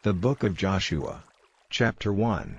The Book of Joshua. Chapter 1.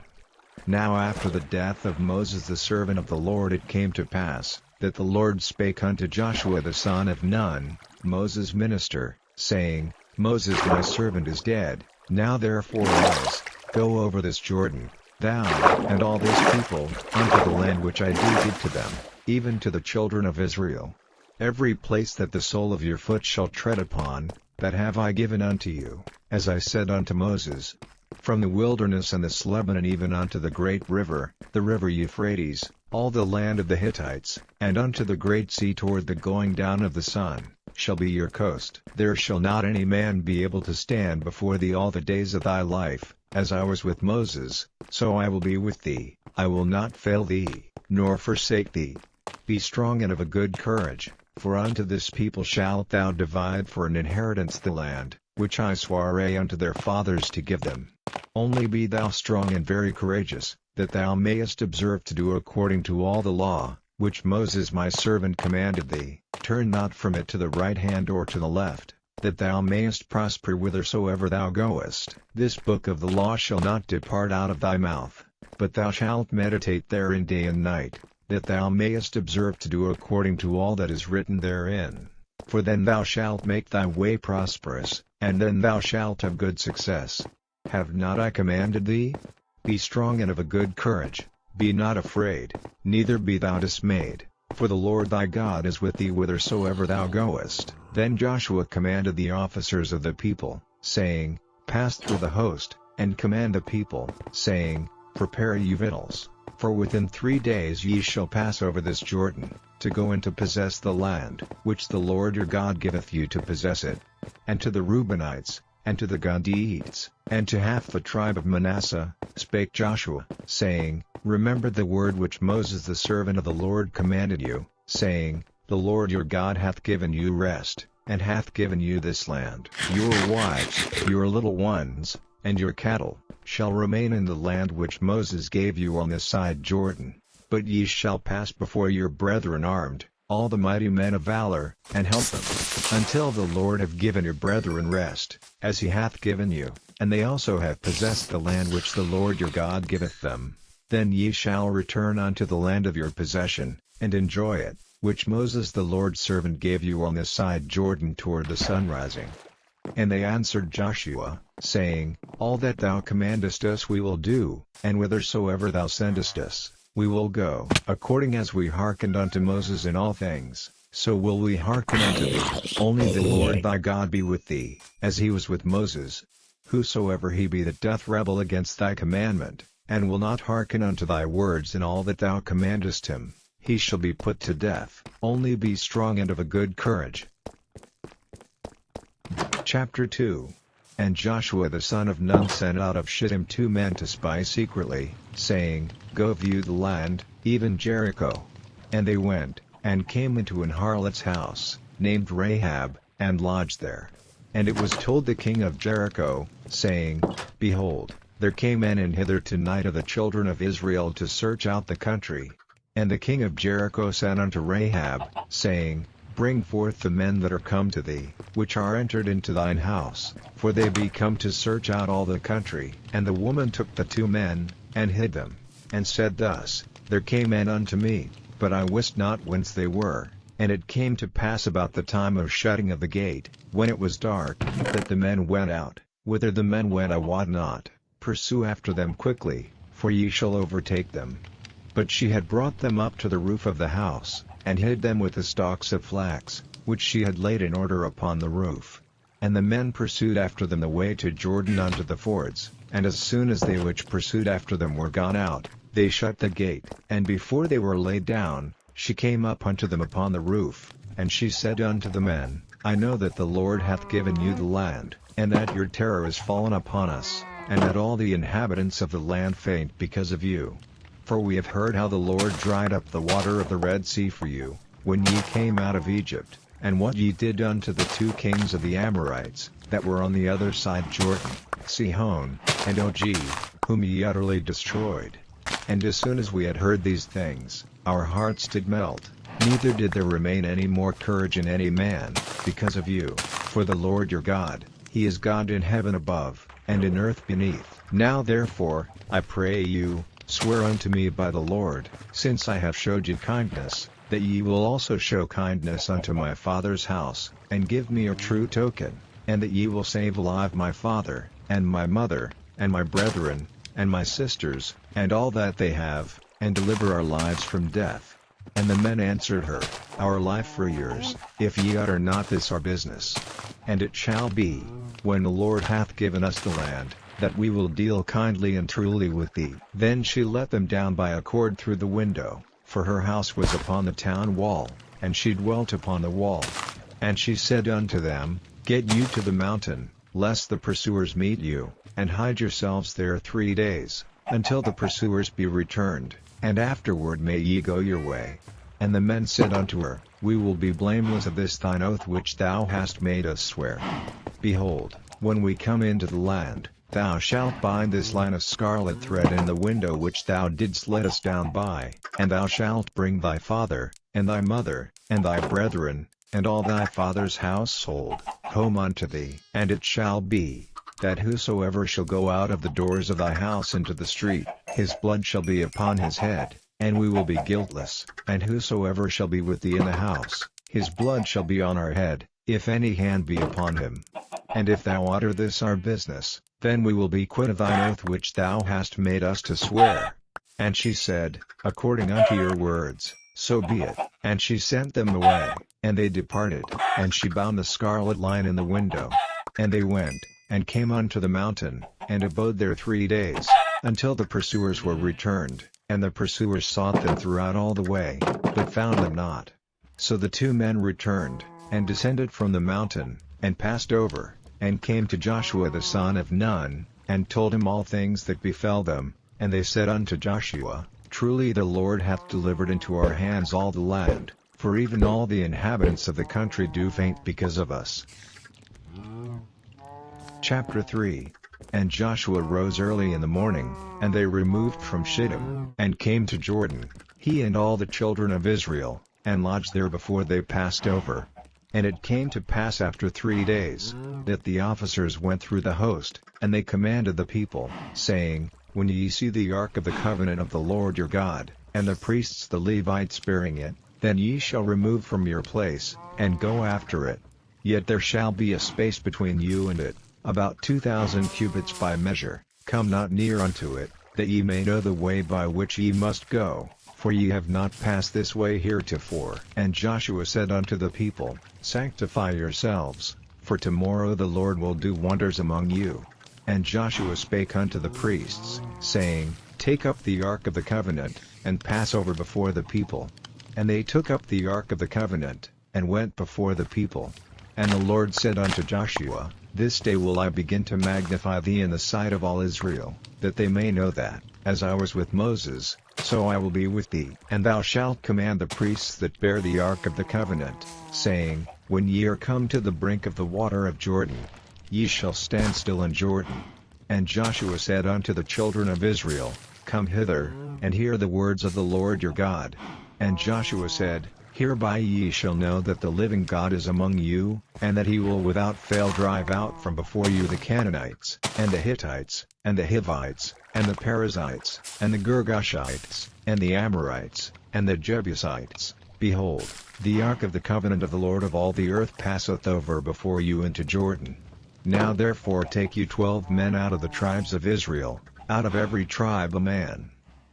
Now after the death of Moses the servant of the Lord it came to pass, that the Lord spake unto Joshua the son of Nun, Moses' minister, saying, Moses my servant is dead, now therefore arise, go over this Jordan, thou, and all this people, unto the land which I do give to them, even to the children of Israel. Every place that the sole of your foot shall tread upon, that have I given unto you, as I said unto Moses. From the wilderness and the Lebanon even unto the great river, the river Euphrates, all the land of the Hittites, and unto the great sea toward the going down of the sun, shall be your coast. There shall not any man be able to stand before thee all the days of thy life, as I was with Moses, so I will be with thee, I will not fail thee, nor forsake thee. Be strong and of a good courage, for unto this people shalt thou divide for an inheritance the land, which I sware unto their fathers to give them. Only be thou strong and very courageous, that thou mayest observe to do according to all the law, which Moses my servant commanded thee. Turn not from it to the right hand or to the left, that thou mayest prosper whithersoever thou goest. This book of the law shall not depart out of thy mouth, but thou shalt meditate therein day and night, that thou mayest observe to do according to all that is written therein. For then thou shalt make thy way prosperous, and then thou shalt have good success. Have not I commanded thee? Be strong and of a good courage, be not afraid, neither be thou dismayed, for the Lord thy God is with thee whithersoever thou goest. Then Joshua commanded the officers of the people, saying, Pass through the host, and command the people, saying, Prepare ye victuals, for within 3 days ye shall pass over this Jordan, to go and to possess the land, which the Lord your God giveth you to possess it. And to the Reubenites, and to the Gadites, and to half the tribe of Manasseh, spake Joshua, saying, Remember the word which Moses the servant of the Lord commanded you, saying, The Lord your God hath given you rest, and hath given you this land. Your wives, your little ones, and your cattle, shall remain in the land which Moses gave you on this side Jordan, but ye shall pass before your brethren armed, all the mighty men of valor, and help them, until the Lord have given your brethren rest, as he hath given you, and they also have possessed the land which the Lord your God giveth them. Then ye shall return unto the land of your possession, and enjoy it, which Moses the Lord's servant gave you on this side Jordan toward the sun rising. And they answered Joshua, saying, All that thou commandest us we will do, and whithersoever thou sendest us, we will go. According as we hearkened unto Moses in all things, so will we hearken unto thee. Only the Lord thy God be with thee, as he was with Moses. Whosoever he be that doth rebel against thy commandment, and will not hearken unto thy words in all that thou commandest him, he shall be put to death. Only be strong and of a good courage. Chapter 2. And Joshua the son of Nun sent out of Shittim 2 men to spy secretly, saying, Go view the land, even Jericho. And they went, and came into an harlot's house, named Rahab, and lodged there. And it was told the king of Jericho, saying, Behold, there came men in hither tonight of the children of Israel to search out the country. And the king of Jericho sent unto Rahab, saying, Bring forth the men that are come to thee, which are entered into thine house, for they be come to search out all the country. And the woman took the 2 men, and hid them, and said thus, There came men unto me, but I wist not whence they were. And it came to pass about the time of shutting of the gate, when it was dark, that the men went out. Whither the men went I wot not. Pursue after them quickly, for ye shall overtake them. But she had brought them up to the roof of the house, and hid them with the stalks of flax, which she had laid in order upon the roof. And the men pursued after them the way to Jordan unto the fords, and as soon as they which pursued after them were gone out, they shut the gate. And before they were laid down, she came up unto them upon the roof, and she said unto the men, I know that the Lord hath given you the land, and that your terror is fallen upon us, and that all the inhabitants of the land faint because of you. For we have heard how the Lord dried up the water of the Red Sea for you, when ye came out of Egypt, and what ye did unto the 2 kings of the Amorites, that were on the other side Jordan, Sihon, and Og, whom ye utterly destroyed. And as soon as we had heard these things, our hearts did melt, neither did there remain any more courage in any man, because of you. For the Lord your God, he is God in heaven above, and in earth beneath. Now therefore, I pray you, swear unto me by the Lord, since I have showed you kindness, that ye will also show kindness unto my father's house, and give me a true token, and that ye will save alive my father, and my mother, and my brethren, and my sisters, and all that they have, and deliver our lives from death. And the men answered her, Our life for yours, if ye utter not this our business. And it shall be, when the Lord hath given us the land, that we will deal kindly and truly with thee. Then she let them down by a cord through the window, for her house was upon the town wall, and she dwelt upon the wall. And she said unto them, Get you to the mountain, lest the pursuers meet you, and hide yourselves there 3 days, until the pursuers be returned, and afterward may ye go your way. And the men said unto her, We will be blameless of this thine oath which thou hast made us swear. Behold, when we come into the land, thou shalt bind this line of scarlet thread in the window which thou didst let us down by, and thou shalt bring thy father, and thy mother, and thy brethren, and all thy father's household, home unto thee. And it shall be, that whosoever shall go out of the doors of thy house into the street, his blood shall be upon his head, and we will be guiltless. And whosoever shall be with thee in the house, his blood shall be on our head, if any hand be upon him. And if thou utter this our business, then we will be quit of thine oath which thou hast made us to swear. And she said, According unto your words, so be it. And she sent them away, and they departed, and she bound the scarlet line in the window. And they went, and came unto the mountain, and abode there 3 days, until the pursuers were returned, and the pursuers sought them throughout all the way, but found them not. So the 2 men returned, and descended from the mountain, and passed over, and came to Joshua the son of Nun, and told him all things that befell them. And they said unto Joshua, Truly the Lord hath delivered into our hands all the land, for even all the inhabitants of the country do faint because of us. Chapter 3. And Joshua rose early in the morning, and they removed from Shittim, and came to Jordan, he and all the children of Israel, and lodged there before they passed over. And it came to pass after 3 days, that the officers went through the host, and they commanded the people, saying, When ye see the ark of the covenant of the Lord your God, and the priests the Levites bearing it, then ye shall remove from your place, and go after it. Yet there shall be a space between you and it, about 2,000 cubits by measure. Come not near unto it, that ye may know the way by which ye must go, for ye have not passed this way heretofore. And Joshua said unto the people, Sanctify yourselves, for tomorrow the Lord will do wonders among you. And Joshua spake unto the priests, saying, Take up the ark of the covenant, and pass over before the people. And they took up the ark of the covenant, and went before the people. And the Lord said unto Joshua, This day will I begin to magnify thee in the sight of all Israel, that they may know that, as I was with Moses, so I will be with thee. And thou shalt command the priests that bear the ark of the covenant, saying, When ye are come to the brink of the water of Jordan, ye shall stand still in Jordan. And Joshua said unto the children of Israel, Come hither, and hear the words of the Lord your God. And Joshua said, Hereby ye shall know that the living God is among you, and that he will without fail drive out from before you the Canaanites, and the Hittites, and the Hivites, and the Perizzites, and the Girgashites, and the Amorites, and the Jebusites. Behold, the ark of the covenant of the Lord of all the earth passeth over before you into Jordan. Now therefore take you 12 men out of the tribes of Israel, out of every tribe a man.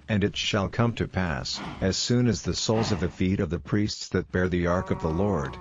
And it shall come to pass, as soon as the soles of the feet of the priests that bear the ark of the Lord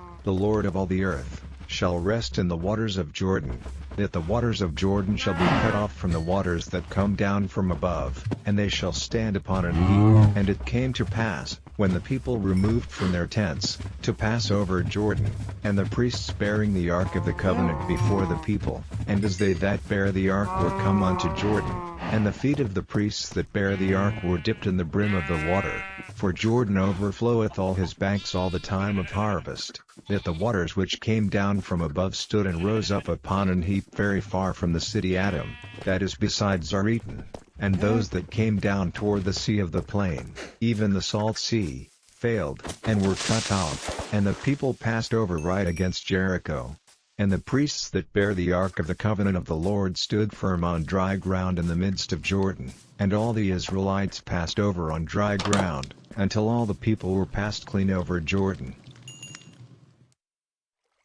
of all the earth, shall rest in the waters of Jordan, that the waters of Jordan shall be cut off from the waters that come down from above, and they shall stand upon an heap. And it came to pass, when the people removed from their tents, to pass over Jordan, and the priests bearing the ark of the covenant before the people, and as they that bear the ark were come unto Jordan, and the feet of the priests that bear the ark were dipped in the brim of the water, for Jordan overfloweth all his banks all the time of harvest, that the waters which came down from above stood and rose up upon an heap very far from the city Adam, that is beside Zaretan, and those that came down toward the sea of the plain, even the salt sea, failed, and were cut off, and the people passed over right against Jericho. And the priests that bear the ark of the covenant of the Lord stood firm on dry ground in the midst of Jordan, and all the Israelites passed over on dry ground, until all the people were passed clean over Jordan.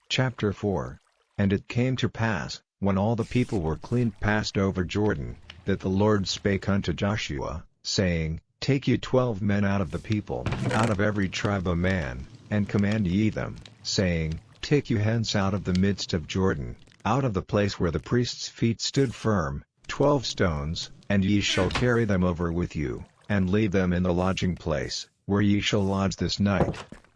Chapter 4. And it came to pass, when all the people were clean passed over Jordan, that the Lord spake unto Joshua, saying, Take ye 12 men out of the people, out of every tribe a man, and command ye them, saying, Take you hence out of the midst of Jordan, out of the place where the priests' feet stood firm, 12 stones, and ye shall carry them over with you, and leave them in the lodging place, where ye shall lodge this night.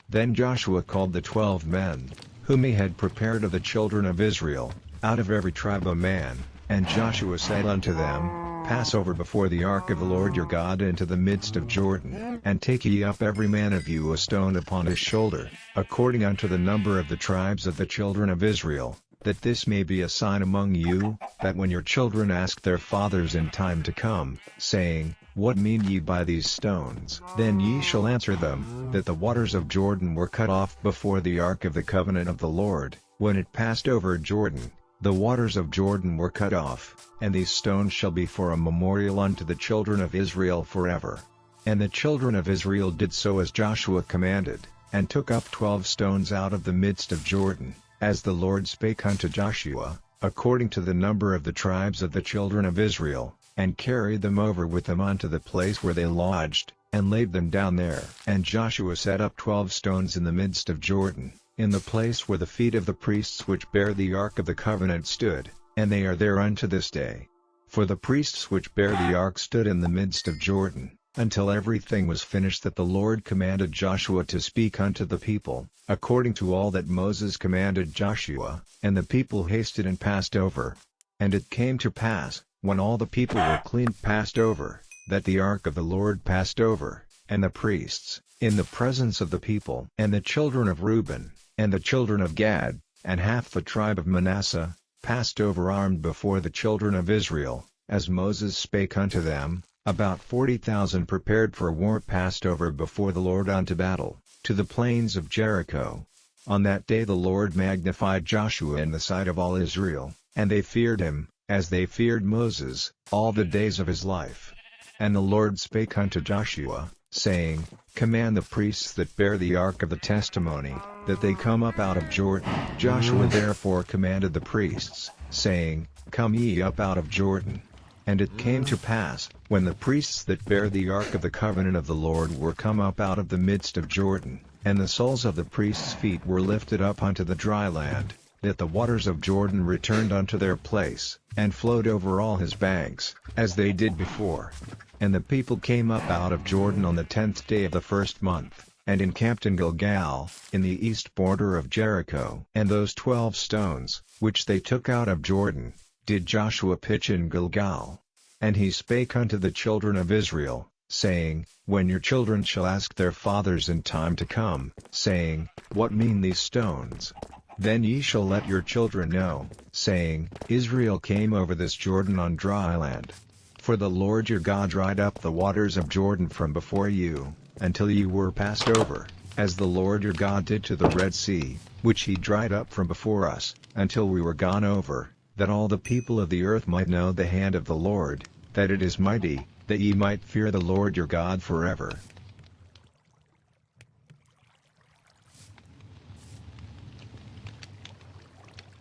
Then Joshua called the 12 men, whom he had prepared of the children of Israel, out of every tribe a man, and Joshua said unto them, Pass over before the ark of the Lord your God into the midst of Jordan, and take ye up every man of you a stone upon his shoulder, according unto the number of the tribes of the children of Israel, that this may be a sign among you, that when your children ask their fathers in time to come, saying, What mean ye by these stones? Then ye shall answer them, that the waters of Jordan were cut off before the ark of the covenant of the Lord, when it passed over Jordan. The waters of Jordan were cut off, and these stones shall be for a memorial unto the children of Israel forever. And the children of Israel did so as Joshua commanded, and took up 12 stones out of the midst of Jordan, as the Lord spake unto Joshua, according to the number of the tribes of the children of Israel, and carried them over with them unto the place where they lodged, and laid them down there. And Joshua set up 12 stones in the midst of Jordan, in the place where the feet of the priests which bear the ark of the covenant stood, and they are there unto this day. For the priests which bear the ark stood in the midst of Jordan, until everything was finished that the Lord commanded Joshua to speak unto the people, according to all that Moses commanded Joshua, and the people hasted and passed over. And it came to pass, when all the people were clean passed over, that the ark of the Lord passed over, and the priests, in the presence of the people, and the children of Reuben, and the children of Gad, and half the tribe of Manasseh, passed over armed before the children of Israel, as Moses spake unto them. About 40,000 prepared for war passed over before the Lord unto battle, to the plains of Jericho. On that day the Lord magnified Joshua in the sight of all Israel, and they feared him, as they feared Moses, all the days of his life. And the Lord spake unto Joshua, saying, Command the priests that bear the ark of the testimony, that they come up out of Jordan. Joshua therefore commanded the priests, saying, Come ye up out of Jordan. And it came to pass, when the priests that bear the ark of the covenant of the Lord were come up out of the midst of Jordan, and the soles of the priests' feet were lifted up unto the dry land, that the waters of Jordan returned unto their place, and flowed over all his banks, as they did before. And the people came up out of Jordan on the 10th day of the first month, and encamped in Gilgal, in the east border of Jericho. And those 12 stones, which they took out of Jordan, did Joshua pitch in Gilgal. And he spake unto the children of Israel, saying, When your children shall ask their fathers in time to come, saying, What mean these stones? Then ye shall let your children know, saying, Israel came over this Jordan on dry land. For the Lord your God dried up the waters of Jordan from before you, until ye were passed over, as the Lord your God did to the Red Sea, which he dried up from before us, until we were gone over, that all the people of the earth might know the hand of the Lord, that it is mighty, that ye might fear the Lord your God forever.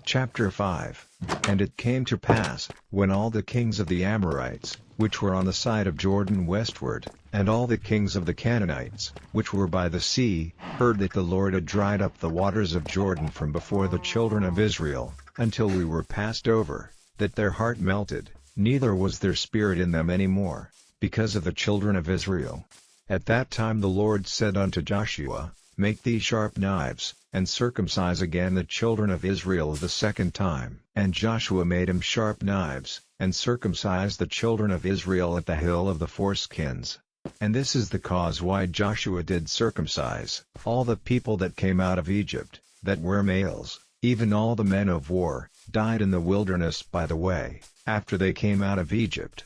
Chapter 5. And it came to pass, when all the kings of the Amorites, which were on the side of Jordan westward, and all the kings of the Canaanites, which were by the sea, heard that the Lord had dried up the waters of Jordan from before the children of Israel, until we were passed over, that their heart melted, neither was there spirit in them any more, because of the children of Israel. At that time the Lord said unto Joshua, Make thee sharp knives, and circumcise again the children of Israel the second time. And Joshua made him sharp knives, and circumcised the children of Israel at the hill of the foreskins. And this is the cause why Joshua did circumcise all the people that came out of Egypt, that were males, even all the men of war, died in the wilderness by the way, after they came out of Egypt.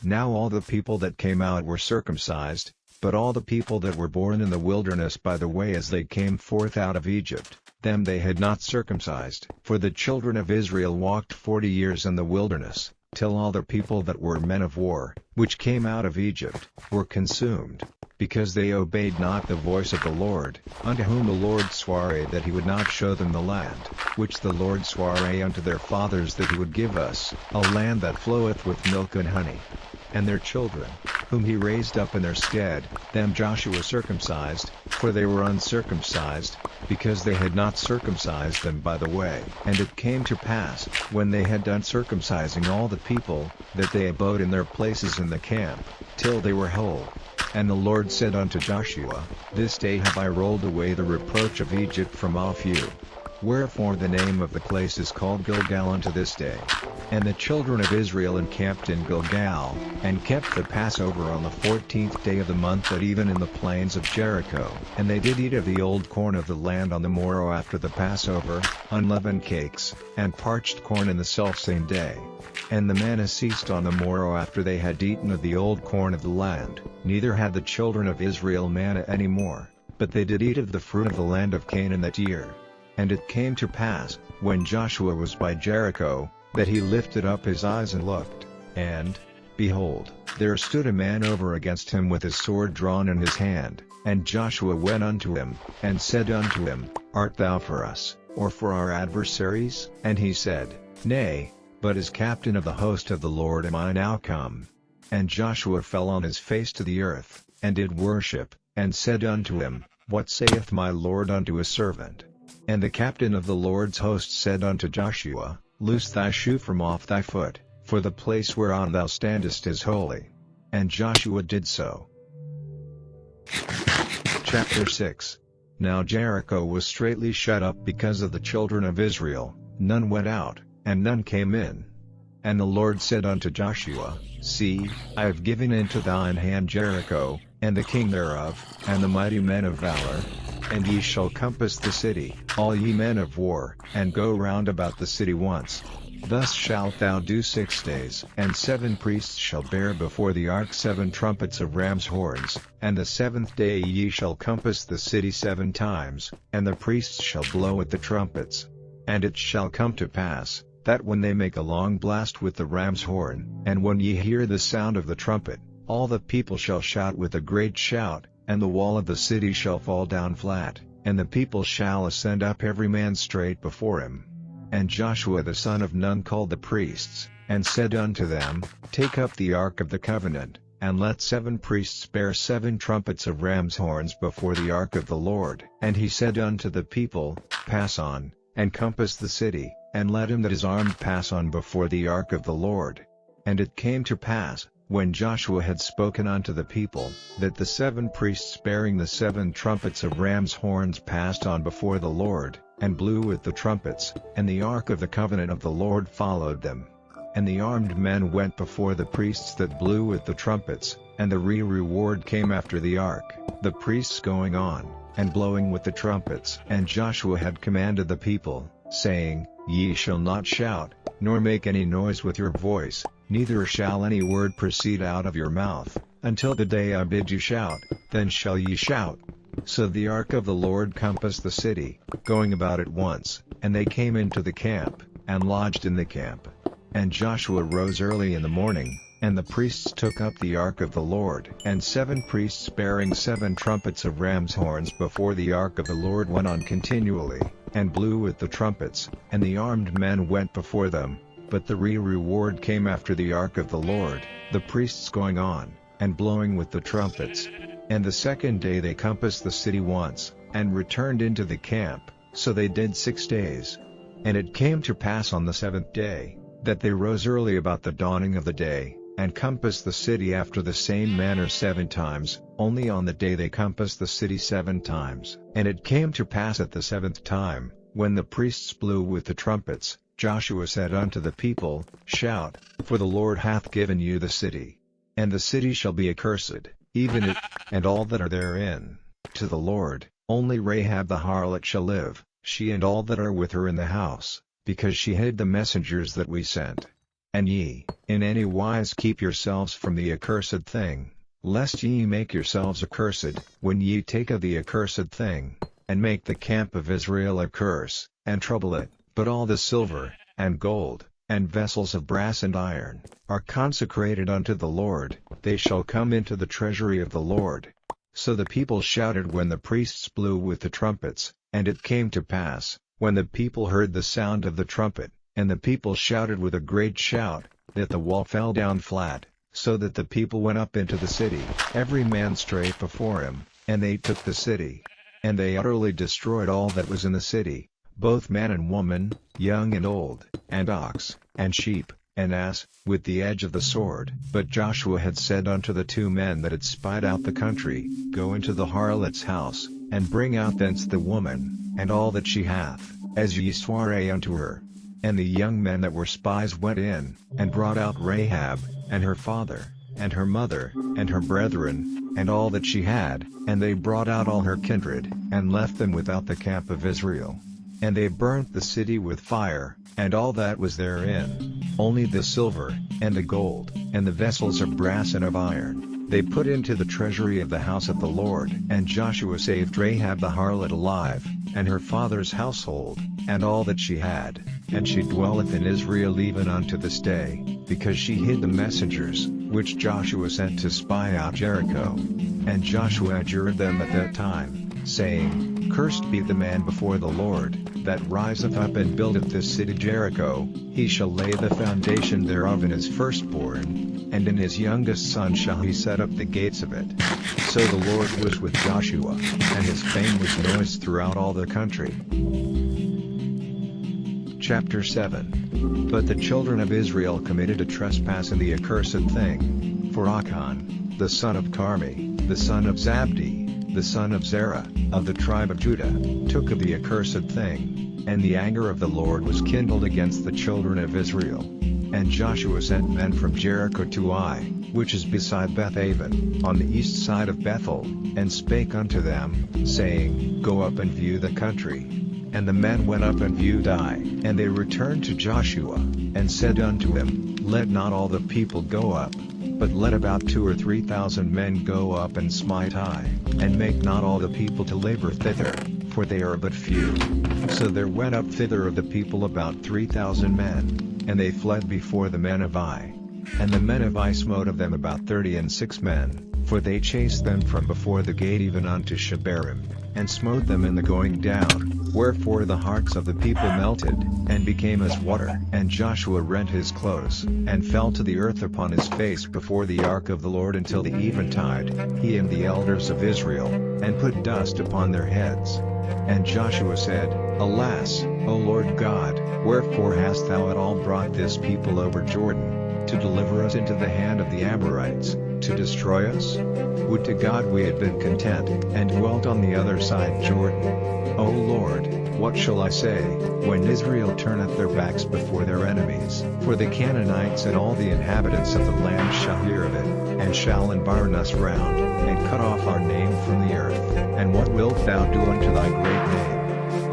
Now all the people that came out were circumcised, But all the people that were born in the wilderness by the way as they came forth out of Egypt, them they had not circumcised. For the children of Israel walked 40 years in the wilderness, till all the people that were men of war, which came out of Egypt, were consumed, because they obeyed not the voice of the Lord, unto whom the Lord sware that he would not show them the land, which the Lord sware unto their fathers that he would give us, a land that floweth with milk and honey. And their children, whom he raised up in their stead, them Joshua circumcised, for they were uncircumcised, because they had not circumcised them by the way. And it came to pass, when they had done circumcising all the people, that they abode in their places in the camp, till they were whole. And the Lord said unto Joshua, This day have I rolled away the reproach of Egypt from off you. Wherefore the name of the place is called Gilgal unto this day. And the children of Israel encamped in Gilgal, and kept the Passover on the 14th day of the month at even in the plains of Jericho. And they did eat of the old corn of the land on the morrow after the Passover, unleavened cakes, and parched corn in the selfsame day. And the manna ceased on the morrow after they had eaten of the old corn of the land, neither had the children of Israel manna any more, but they did eat of the fruit of the land of Canaan that year. And it came to pass, when Joshua was by Jericho, that he lifted up his eyes and looked, and, behold, there stood a man over against him with his sword drawn in his hand. And Joshua went unto him, and said unto him, Art thou for us, or for our adversaries? And he said, Nay, but as captain of the host of the Lord am I now come. And Joshua fell on his face to the earth, and did worship, and said unto him, What saith my Lord unto his servant? And the captain of the Lord's host said unto Joshua, Loose thy shoe from off thy foot, for the place whereon thou standest is holy. And Joshua did so. Chapter 6. Now Jericho was straitly shut up because of the children of Israel, none went out, and none came in. And the Lord said unto Joshua, See, I have given into thine hand Jericho, and the king thereof, and the mighty men of valor. And ye shall compass the city, all ye men of war, and go round about the city once. Thus shalt thou do 6 days. And 7 priests shall bear before the ark 7 trumpets of ram's horns, and the 7th day ye shall compass the city 7 times, and the priests shall blow at the trumpets. And it shall come to pass, that when they make a long blast with the ram's horn, and when ye hear the sound of the trumpet, all the people shall shout with a great shout, and the wall of the city shall fall down flat, and the people shall ascend up every man straight before him. And Joshua the son of Nun called the priests, and said unto them, Take up the ark of the covenant, and let 7 priests bear 7 trumpets of ram's horns before the ark of the Lord. And he said unto the people, Pass on, and compass the city, and let him that is armed pass on before the ark of the Lord. And it came to pass, when Joshua had spoken unto the people, that the 7 priests bearing the 7 trumpets of ram's horns passed on before the Lord, and blew with the trumpets, and the ark of the covenant of the Lord followed them. And the armed men went before the priests that blew with the trumpets, and the reward came after the ark, the priests going on, and blowing with the trumpets. And Joshua had commanded the people, saying, Ye shall not shout, nor make any noise with your voice, neither shall any word proceed out of your mouth, until the day I bid you shout, then shall ye shout. So the ark of the Lord compassed the city, going about it once, and they came into the camp, and lodged in the camp. And Joshua rose early in the morning, and the priests took up the ark of the Lord. And 7 priests bearing 7 trumpets of ram's horns before the ark of the Lord went on continually, and blew with the trumpets, and the armed men went before them. But the reward came after the ark of the Lord, the priests going on, and blowing with the trumpets. And the 2nd day they compassed the city once, and returned into the camp, so they did 6 days. And it came to pass on the 7th day, that they rose early about the dawning of the day, and compassed the city after the same manner 7 times, only on the day they compassed the city 7 times. And it came to pass at the 7th time, when the priests blew with the trumpets, Joshua said unto the people, Shout, for the Lord hath given you the city. And the city shall be accursed, even it, and all that are therein, to the Lord. Only Rahab the harlot shall live, she and all that are with her in the house, because she hid the messengers that we sent. And ye, in any wise keep yourselves from the accursed thing, lest ye make yourselves accursed, when ye take of the accursed thing, and make the camp of Israel a curse, and trouble it. But all the silver, and gold, and vessels of brass and iron, are consecrated unto the Lord, they shall come into the treasury of the Lord. So the people shouted when the priests blew with the trumpets, and it came to pass, when the people heard the sound of the trumpet, and the people shouted with a great shout, that the wall fell down flat, so that the people went up into the city, every man straight before him, and they took the city. And they utterly destroyed all that was in the city, both man and woman, young and old, and ox, and sheep, and ass, with the edge of the sword. But Joshua had said unto the two men that had spied out the country, Go into the harlot's house, and bring out thence the woman, and all that she hath, as ye sware unto her. And the young men that were spies went in, and brought out Rahab, and her father, and her mother, and her brethren, and all that she had, and they brought out all her kindred, and left them without the camp of Israel. And they burnt the city with fire, and all that was therein, only the silver, and the gold, and the vessels of brass and of iron, they put into the treasury of the house of the Lord. And Joshua saved Rahab the harlot alive, and her father's household, and all that she had, and she dwelleth in Israel even unto this day, because she hid the messengers, which Joshua sent to spy out Jericho. And Joshua adjured them at that time, saying, Cursed be the man before the Lord, that riseth up and buildeth this city Jericho, he shall lay the foundation thereof in his firstborn, and in his youngest son shall he set up the gates of it. So the Lord was with Joshua, and his fame was noised throughout all the country. Chapter 7. But the children of Israel committed a trespass in the accursed thing. For Achan, the son of Carmi, the son of Zabdi, the son of Zerah, of the tribe of Judah, took of the accursed thing, and the anger of the Lord was kindled against the children of Israel. And Joshua sent men from Jericho to Ai, which is beside Bethaven, on the east side of Bethel, and spake unto them, saying, Go up and view the country. And the men went up and viewed Ai, and they returned to Joshua, and said unto him, Let not all the people go up, but let about 2,000 or 3,000 men go up and smite Ai, and make not all the people to labor thither, for they are but few. So there went up thither of the people about 3,000 men, and they fled before the men of Ai. And the men of Ai smote of them about 36 men, for they chased them from before the gate even unto Shebarim, and smote them in the going down, wherefore the hearts of the people melted, and became as water. And Joshua rent his clothes, and fell to the earth upon his face before the ark of the Lord until the eventide, he and the elders of Israel, and put dust upon their heads. And Joshua said, Alas, O Lord God, wherefore hast thou at all brought this people over Jordan, to deliver us into the hand of the Amorites, to destroy us? Would to God we had been content, and dwelt on the other side Jordan. O Lord, what shall I say, when Israel turneth their backs before their enemies? For the Canaanites and all the inhabitants of the land shall hear of it, and shall environ us round, and cut off our name from the earth. And what wilt thou do unto thy great name?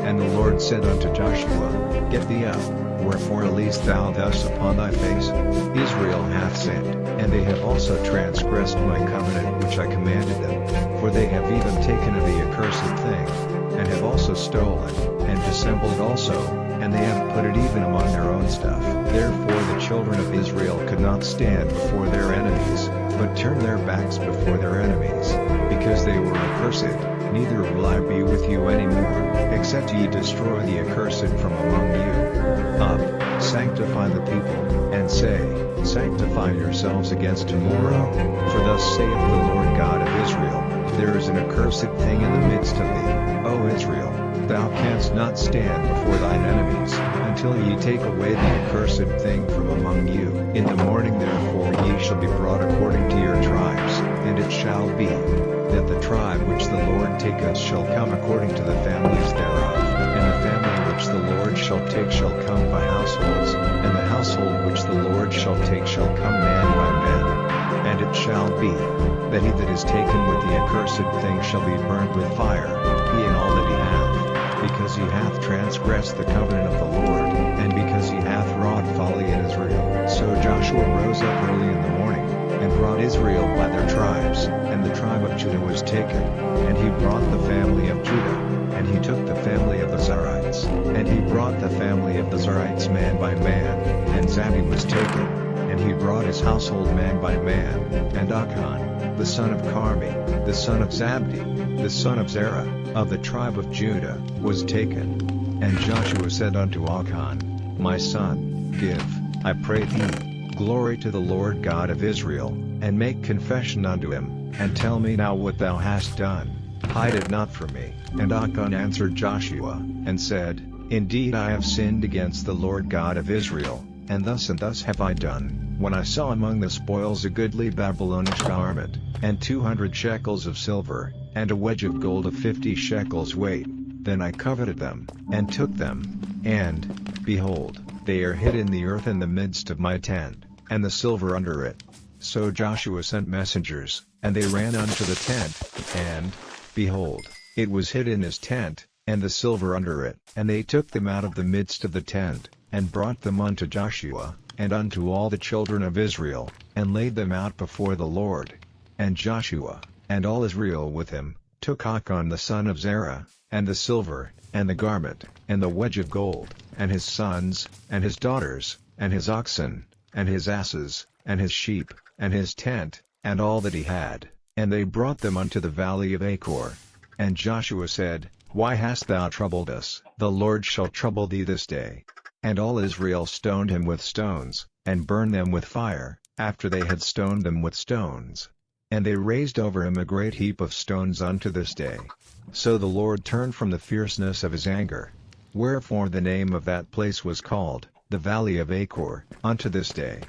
And the Lord said unto Joshua, Get thee up, wherefore liest thou thus upon thy face? Israel hath sinned, and they have also transgressed my covenant which I commanded them, for they have even taken of the accursed thing, and have also stolen, and dissembled also, and they have put it even among their own stuff. Therefore the children of Israel could not stand before their enemies, but turned their backs before their enemies, because they were accursed. Neither will I be with you any more, except ye destroy the accursed from among you. Up, sanctify the people, and say, Sanctify yourselves against tomorrow, for thus saith the Lord God of Israel, There is an accursed thing in the midst of thee, O Israel, thou canst not stand before thine enemies, until ye take away the accursed thing from among you. In the morning therefore ye shall be brought according to your tribes, and it shall be, that the tribe which the Lord taketh shall come according to the families thereof, and the family which the Lord shall take shall come by households, and the household which the Lord shall take shall come man by man. And it shall be, that he that is taken with the accursed thing shall be burnt with fire, he and all that he hath, because he hath transgressed the covenant of the Lord, and because he hath wrought folly in Israel. So Joshua rose up early in the morning, and brought Israel by their tribes, and the tribe of Judah was taken. And he brought the family of Judah, and he took the family of the Zarites, and he brought the family of the Zarites man by man, and Zabdi was taken, and he brought his household man by man, and Achan, the son of Carmi, the son of Zabdi, the son of Zerah, of the tribe of Judah, was taken. And Joshua said unto Achan, My son, give, I pray thee, glory to the Lord God of Israel, and make confession unto him, and tell me now what thou hast done. Hide it not from me. And Achan answered Joshua, and said, Indeed I have sinned against the Lord God of Israel, and thus have I done, when I saw among the spoils a goodly Babylonish garment, and 200 shekels of silver, and a wedge of gold of 50 shekels weight. Then I coveted them, and took them, and, behold, they are hid in the earth in the midst of my tent, and the silver under it. So Joshua sent messengers, and they ran unto the tent, and, behold, it was hid in his tent, and the silver under it. And they took them out of the midst of the tent, and brought them unto Joshua, and unto all the children of Israel, and laid them out before the Lord. And Joshua, and all Israel with him, took Achan the son of Zerah, and the silver, and the garment, and the wedge of gold, and his sons, and his daughters, and his oxen, and his asses, and his sheep, and his tent, and all that he had, and they brought them unto the valley of Achor. And Joshua said, Why hast thou troubled us? The Lord shall trouble thee this day. And all Israel stoned him with stones, and burned them with fire, after they had stoned them with stones. And they raised over him a great heap of stones unto this day. So the Lord turned from the fierceness of his anger. Wherefore the name of that place was called, the Valley of Achor, unto this day.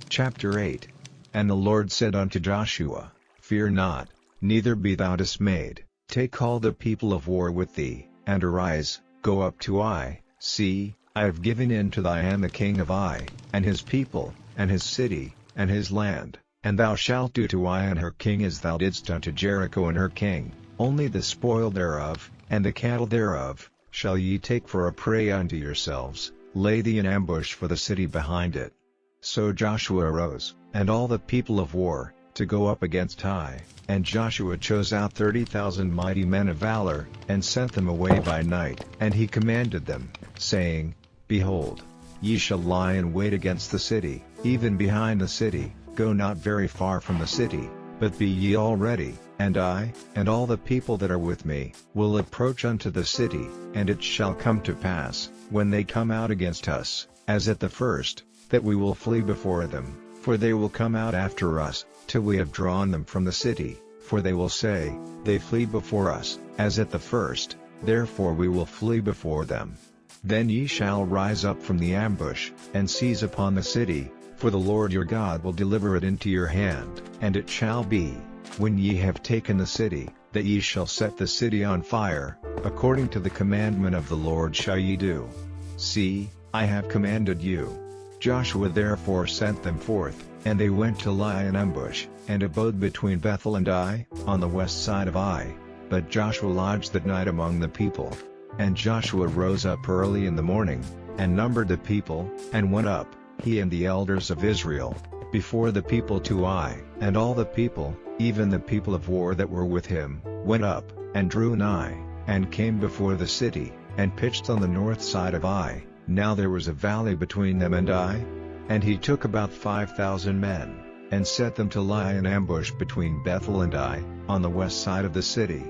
Chapter 8. And the Lord said unto Joshua, Fear not, neither be thou dismayed, take all the people of war with thee, and arise, go up to Ai. See, I have given into thy hand the king of Ai, and his people, and his city, and his land, and thou shalt do to Ai and her king as thou didst unto Jericho and her king, only the spoil thereof, and the cattle thereof, shall ye take for a prey unto yourselves, lay thee in ambush for the city behind it. So Joshua arose, and all the people of war, to go up against Ai, and Joshua chose out 30,000 mighty men of valor, and sent them away by night. And he commanded them, saying, Behold, ye shall lie in wait against the city, even behind the city, go not very far from the city, but be ye all ready, and I, and all the people that are with me, will approach unto the city. And it shall come to pass, when they come out against us, as at the first, that we will flee before them, for they will come out after us, till we have drawn them from the city, for they will say, They flee before us, as at the first, therefore we will flee before them. Then ye shall rise up from the ambush, and seize upon the city, for the Lord your God will deliver it into your hand. And it shall be, when ye have taken the city, that ye shall set the city on fire, according to the commandment of the Lord shall ye do. See, I have commanded you. Joshua therefore sent them forth, and they went to lie in ambush, and abode between Bethel and Ai, on the west side of Ai. But Joshua lodged that night among the people. And Joshua rose up early in the morning, and numbered the people, and went up, he and the elders of Israel, before the people to Ai. And all the people, even the people of war that were with him, went up, and drew nigh, and came before the city, and pitched on the north side of Ai. Now there was a valley between them and Ai. And he took about 5,000 men, and set them to lie in ambush between Bethel and Ai, on the west side of the city.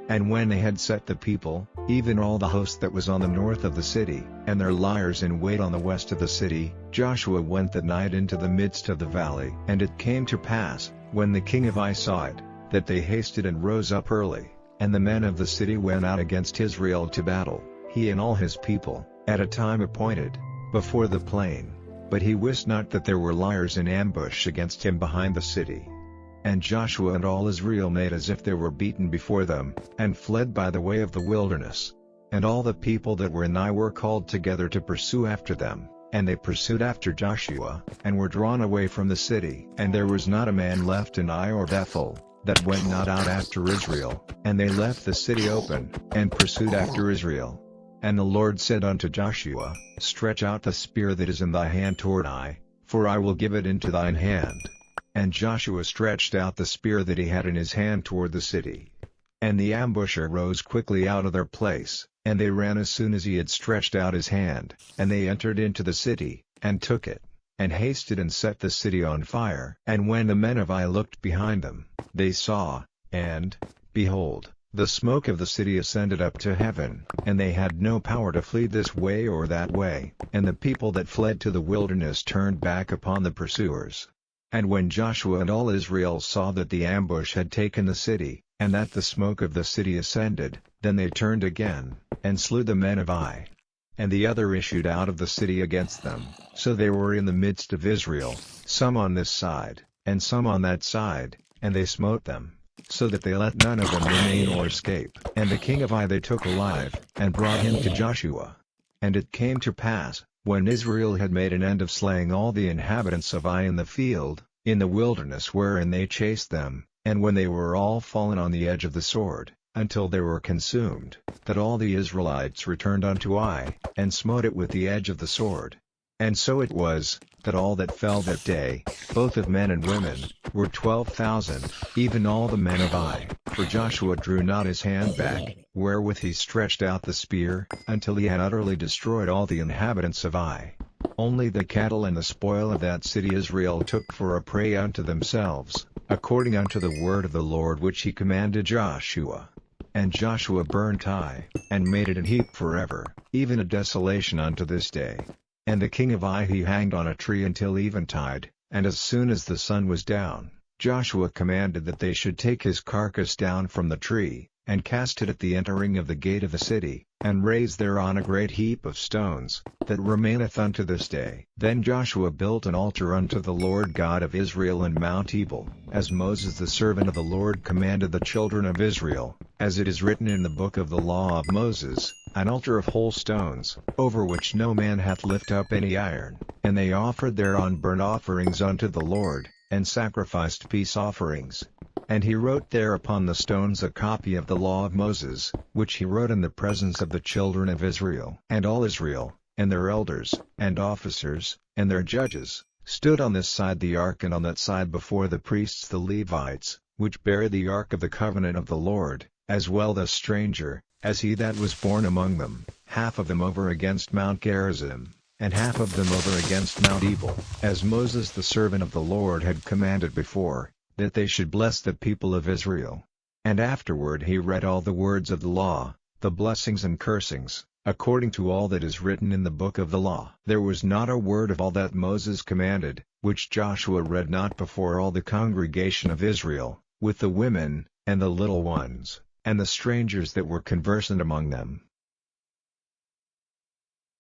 And when they had set the people, even all the host that was on the north of the city, and their liers in wait on the west of the city, Joshua went that night into the midst of the valley. And it came to pass, when the king of Ai saw it, that they hasted and rose up early, and the men of the city went out against Israel to battle, he and all his people, at a time appointed, before the plain. But he wist not that there were liers in ambush against him behind the city. And Joshua and all Israel made as if they were beaten before them, and fled by the way of the wilderness. And all the people that were in Ai were called together to pursue after them, and they pursued after Joshua, and were drawn away from the city. And there was not a man left in Ai or Bethel, that went not out after Israel, and they left the city open, and pursued after Israel. And the Lord said unto Joshua, Stretch out the spear that is in thy hand toward Ai, for I will give it into thine hand. And Joshua stretched out the spear that he had in his hand toward the city. And the ambusher rose quickly out of their place, and they ran as soon as he had stretched out his hand, and they entered into the city, and took it, and hasted and set the city on fire. And when the men of Ai looked behind them, they saw, and, behold, the smoke of the city ascended up to heaven, and they had no power to flee this way or that way, and the people that fled to the wilderness turned back upon the pursuers. And when Joshua and all Israel saw that the ambush had taken the city, and that the smoke of the city ascended, then they turned again, and slew the men of Ai. And the other issued out of the city against them, so they were in the midst of Israel, some on this side, and some on that side, and they smote them, so that they let none of them remain or escape. And the king of Ai they took alive, and brought him to Joshua. And it came to pass, when Israel had made an end of slaying all the inhabitants of Ai in the field, in the wilderness wherein they chased them, and when they were all fallen on the edge of the sword, until they were consumed, that all the Israelites returned unto Ai, and smote it with the edge of the sword. And so it was, that all that fell that day, both of men and women, were 12,000, even all the men of Ai, for Joshua drew not his hand back, wherewith he stretched out the spear, until he had utterly destroyed all the inhabitants of Ai. Only the cattle and the spoil of that city Israel took for a prey unto themselves, according unto the word of the Lord which he commanded Joshua. And Joshua burnt Ai, and made it an heap forever, even a desolation unto this day. And the king of Ai he hanged on a tree until eventide, and as soon as the sun was down, Joshua commanded that they should take his carcass down from the tree, and cast it at the entering of the gate of the city, and raise thereon a great heap of stones, that remaineth unto this day. Then Joshua built an altar unto the Lord God of Israel in Mount Ebal, as Moses the servant of the Lord commanded the children of Israel, as it is written in the book of the law of Moses, an altar of whole stones, over which no man hath lift up any iron. And they offered thereon burnt offerings unto the Lord, and sacrificed peace offerings. And he wrote there upon the stones a copy of the law of Moses, which he wrote in the presence of the children of Israel. And all Israel, and their elders, and officers, and their judges, stood on this side the ark and on that side before the priests the Levites, which bare the ark of the covenant of the Lord, as well the stranger, as he that was born among them, half of them over against Mount Gerizim, and half of them over against Mount Ebal, as Moses the servant of the Lord had commanded before, that they should bless the people of Israel. And afterward he read all the words of the law, the blessings and cursings, according to all that is written in the book of the law. There was not a word of all that Moses commanded, which Joshua read not before all the congregation of Israel, with the women, and the little ones, and the strangers that were conversant among them.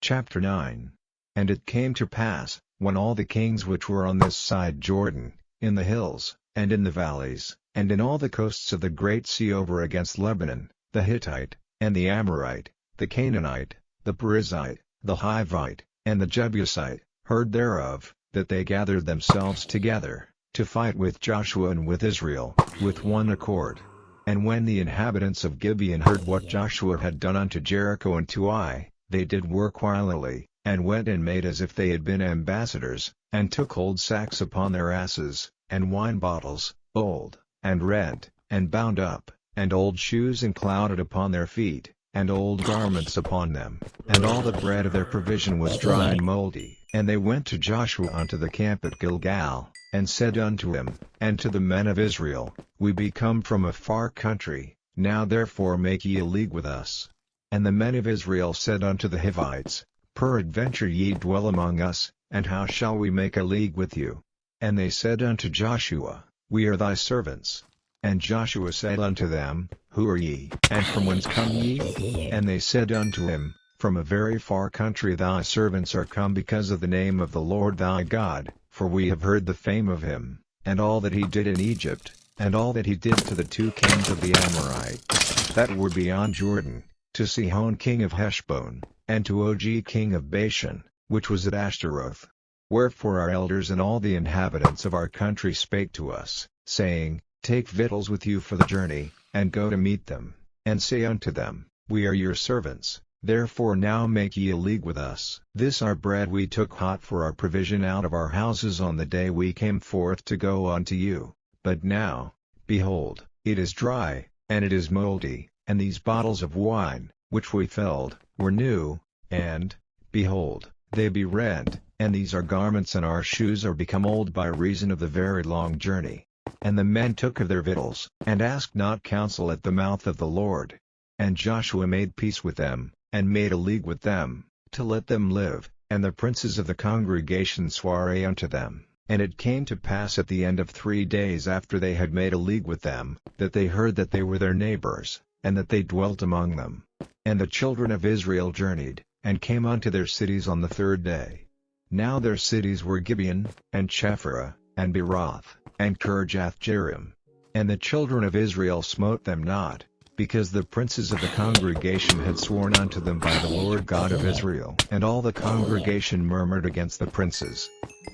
Chapter 9. And it came to pass, when all the kings which were on this side Jordan, in the hills, and in the valleys, and in all the coasts of the great sea over against Lebanon, the Hittite, and the Amorite, the Canaanite, the Perizzite, the Hivite, and the Jebusite, heard thereof, that they gathered themselves together, to fight with Joshua and with Israel, with one accord. And when the inhabitants of Gibeon heard what Joshua had done unto Jericho and to Ai, they did work wilily, and went and made as if they had been ambassadors, and took old sacks upon their asses, and wine bottles, old, and rent, and bound up, and old shoes and clouded upon their feet, and old garments upon them, and all the bread of their provision was dry and mouldy. And they went to Joshua unto the camp at Gilgal, and said unto him, and to the men of Israel, We be come from a far country, now therefore make ye a league with us. And the men of Israel said unto the Hivites, Peradventure ye dwell among us, and how shall we make a league with you? And they said unto Joshua, We are thy servants. And Joshua said unto them, Who are ye, and from whence come ye? And they said unto him, From a very far country thy servants are come because of the name of the Lord thy God, for we have heard the fame of him, and all that he did in Egypt, and all that he did to the 2 kings of the Amorites, that were beyond Jordan, to Sihon king of Heshbon, and to Og king of Bashan, which was at Ashtaroth. Wherefore our elders and all the inhabitants of our country spake to us, saying, Take victuals with you for the journey, and go to meet them, and say unto them, We are your servants, therefore now make ye a league with us. This our bread we took hot for our provision out of our houses on the day we came forth to go unto you, but now, behold, it is dry, and it is mouldy, and these bottles of wine, which we filled, were new, and, behold, they be rent, and these our garments and our shoes are become old by reason of the very long journey. And the men took of their victuals, and asked not counsel at the mouth of the Lord. And Joshua made peace with them, and made a league with them, to let them live, and the princes of the congregation sware unto them. And it came to pass at the end of 3 days after they had made a league with them, that they heard that they were their neighbors, and that they dwelt among them. And the children of Israel journeyed, and came unto their cities on the 3rd day. Now their cities were Gibeon, and Chephirah, and Beeroth, and Kirjath-jearim. And the children of Israel smote them not, because the princes of the congregation had sworn unto them by the Lord God of Israel. And all the congregation murmured against the princes.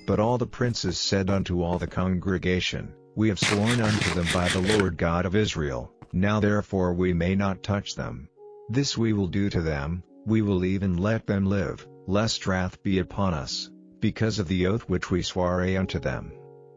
But all the princes said unto all the congregation, We have sworn unto them by the Lord God of Israel, now therefore we may not touch them. This we will do to them, we will even let them live, lest wrath be upon us, because of the oath which we sware unto them.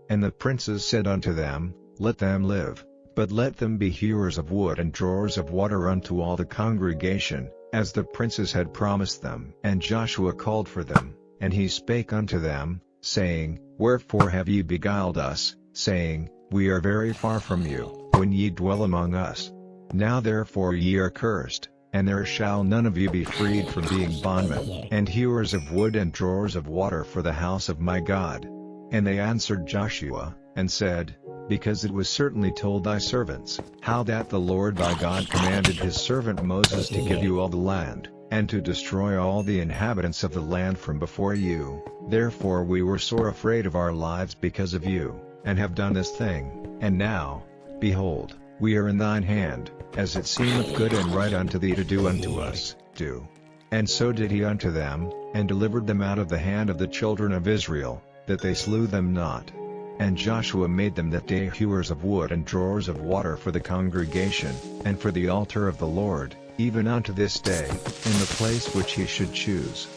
And the princes said unto them, Let them live, but let them be hewers of wood and drawers of water unto all the congregation, as the princes had promised them. And Joshua called for them, and he spake unto them, saying, Wherefore have ye beguiled us, saying, We are very far from you, when ye dwell among us? Now therefore ye are cursed, and there shall none of you be freed from being bondmen, and hewers of wood and drawers of water for the house of my God. And they answered Joshua, and said, Because it was certainly told thy servants, how that the Lord thy God commanded his servant Moses to give you all the land, and to destroy all the inhabitants of the land from before you, therefore we were sore afraid of our lives because of you, and have done this thing. And now, behold, we are in thine hand, as it seemeth good and right unto thee to do unto us, do. And so did he unto them, and delivered them out of the hand of the children of Israel, that they slew them not. And Joshua made them that day hewers of wood and drawers of water for the congregation, and for the altar of the Lord, even unto this day, in the place which he should choose.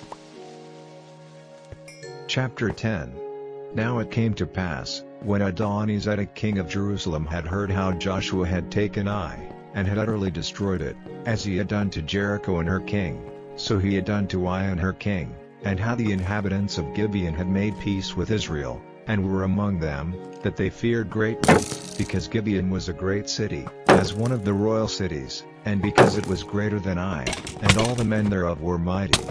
Chapter 10. Now it came to pass, when Adonizedek king of Jerusalem had heard how Joshua had taken Ai, and had utterly destroyed it, as he had done to Jericho and her king, so he had done to Ai and her king, and how the inhabitants of Gibeon had made peace with Israel, and were among them, that they feared greatly, because Gibeon was a great city, as one of the royal cities, and because it was greater than Ai, and all the men thereof were mighty.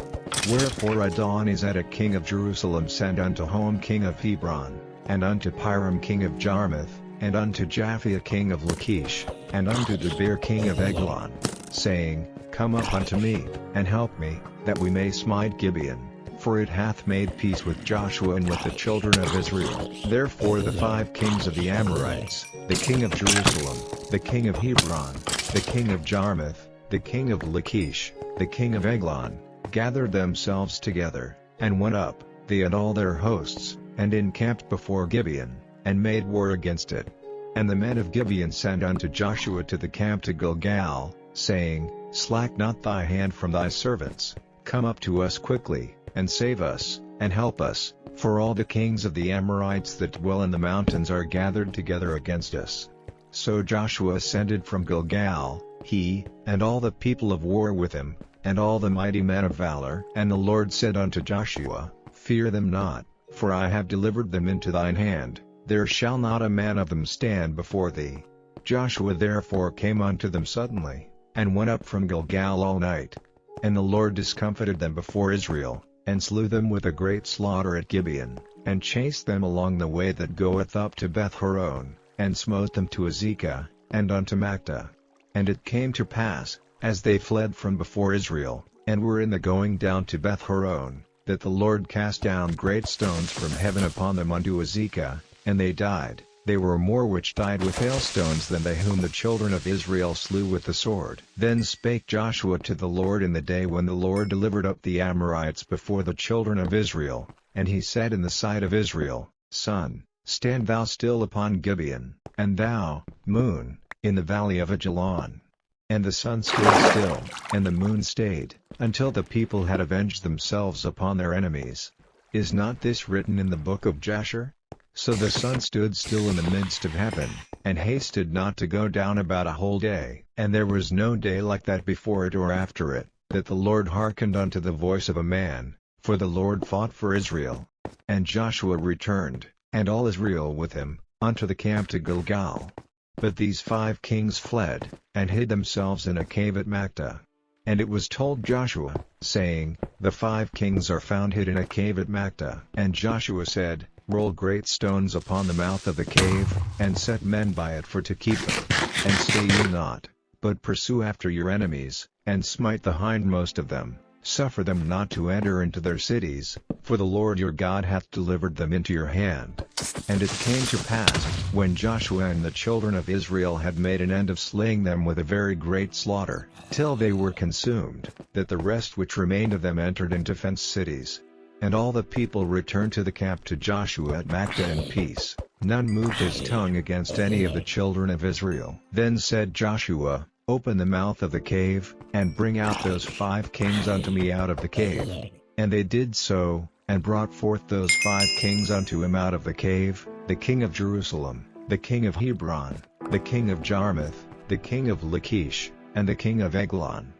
Wherefore Adonizedek king of Jerusalem sent unto Hoam king of Hebron, and unto Piram king of Jarmuth, and unto Japhia king of Lachish, and unto Debir king of Eglon, saying, Come up unto me, and help me, that we may smite Gibeon, for it hath made peace with Joshua and with the children of Israel. Therefore the 5 kings of the Amorites, the king of Jerusalem, the king of Hebron, the king of Jarmuth, the king of Lachish, the king of Eglon, gathered themselves together, and went up, they and all their hosts, and encamped before Gibeon, and made war against it. And the men of Gibeon sent unto Joshua to the camp to Gilgal, saying, Slack not thy hand from thy servants, come up to us quickly, and save us, and help us, for all the kings of the Amorites that dwell in the mountains are gathered together against us. So Joshua ascended from Gilgal, he, and all the people of war with him, and all the mighty men of valor. And the Lord said unto Joshua, Fear them not, for I have delivered them into thine hand, there shall not a man of them stand before thee. Joshua therefore came unto them suddenly, and went up from Gilgal all night. And the Lord discomfited them before Israel, and slew them with a great slaughter at Gibeon, and chased them along the way that goeth up to Beth-horon, and smote them to Azekah, and unto Makta. And it came to pass, as they fled from before Israel, and were in the going down to Beth-horon, that the Lord cast down great stones from heaven upon them unto Azekah, and they died. They were more which died with hailstones than they whom the children of Israel slew with the sword. Then spake Joshua to the Lord in the day when the Lord delivered up the Amorites before the children of Israel, and he said in the sight of Israel, Sun, stand thou still upon Gibeon, and thou, moon, in the valley of Ajalon. And the sun stood still, and the moon stayed, until the people had avenged themselves upon their enemies. Is not this written in the book of Jasher? So the sun stood still in the midst of heaven, and hasted not to go down about a whole day. And there was no day like that before it or after it, that the Lord hearkened unto the voice of a man, for the Lord fought for Israel. And Joshua returned, and all Israel with him, unto the camp to Gilgal. But these 5 kings fled, and hid themselves in a cave at Mactah. And it was told Joshua, saying, The 5 kings are found hid in a cave at Mactah. And Joshua said, Roll great stones upon the mouth of the cave, and set men by it for to keep them. And stay ye not, but pursue after your enemies, and smite the hindmost of them. Suffer them not to enter into their cities, for the Lord your God hath delivered them into your hand. And it came to pass, when Joshua and the children of Israel had made an end of slaying them with a very great slaughter, till they were consumed, that the rest which remained of them entered into fenced cities. And all the people returned to the camp to Joshua at Mactah in peace, none moved his tongue against any of the children of Israel. Then said Joshua, Open the mouth of the cave, and bring out those 5 kings unto me out of the cave. And they did so, and brought forth those 5 kings unto him out of the cave, the king of Jerusalem, the king of Hebron, the king of Jarmuth, the king of Lachish, and the king of Eglon.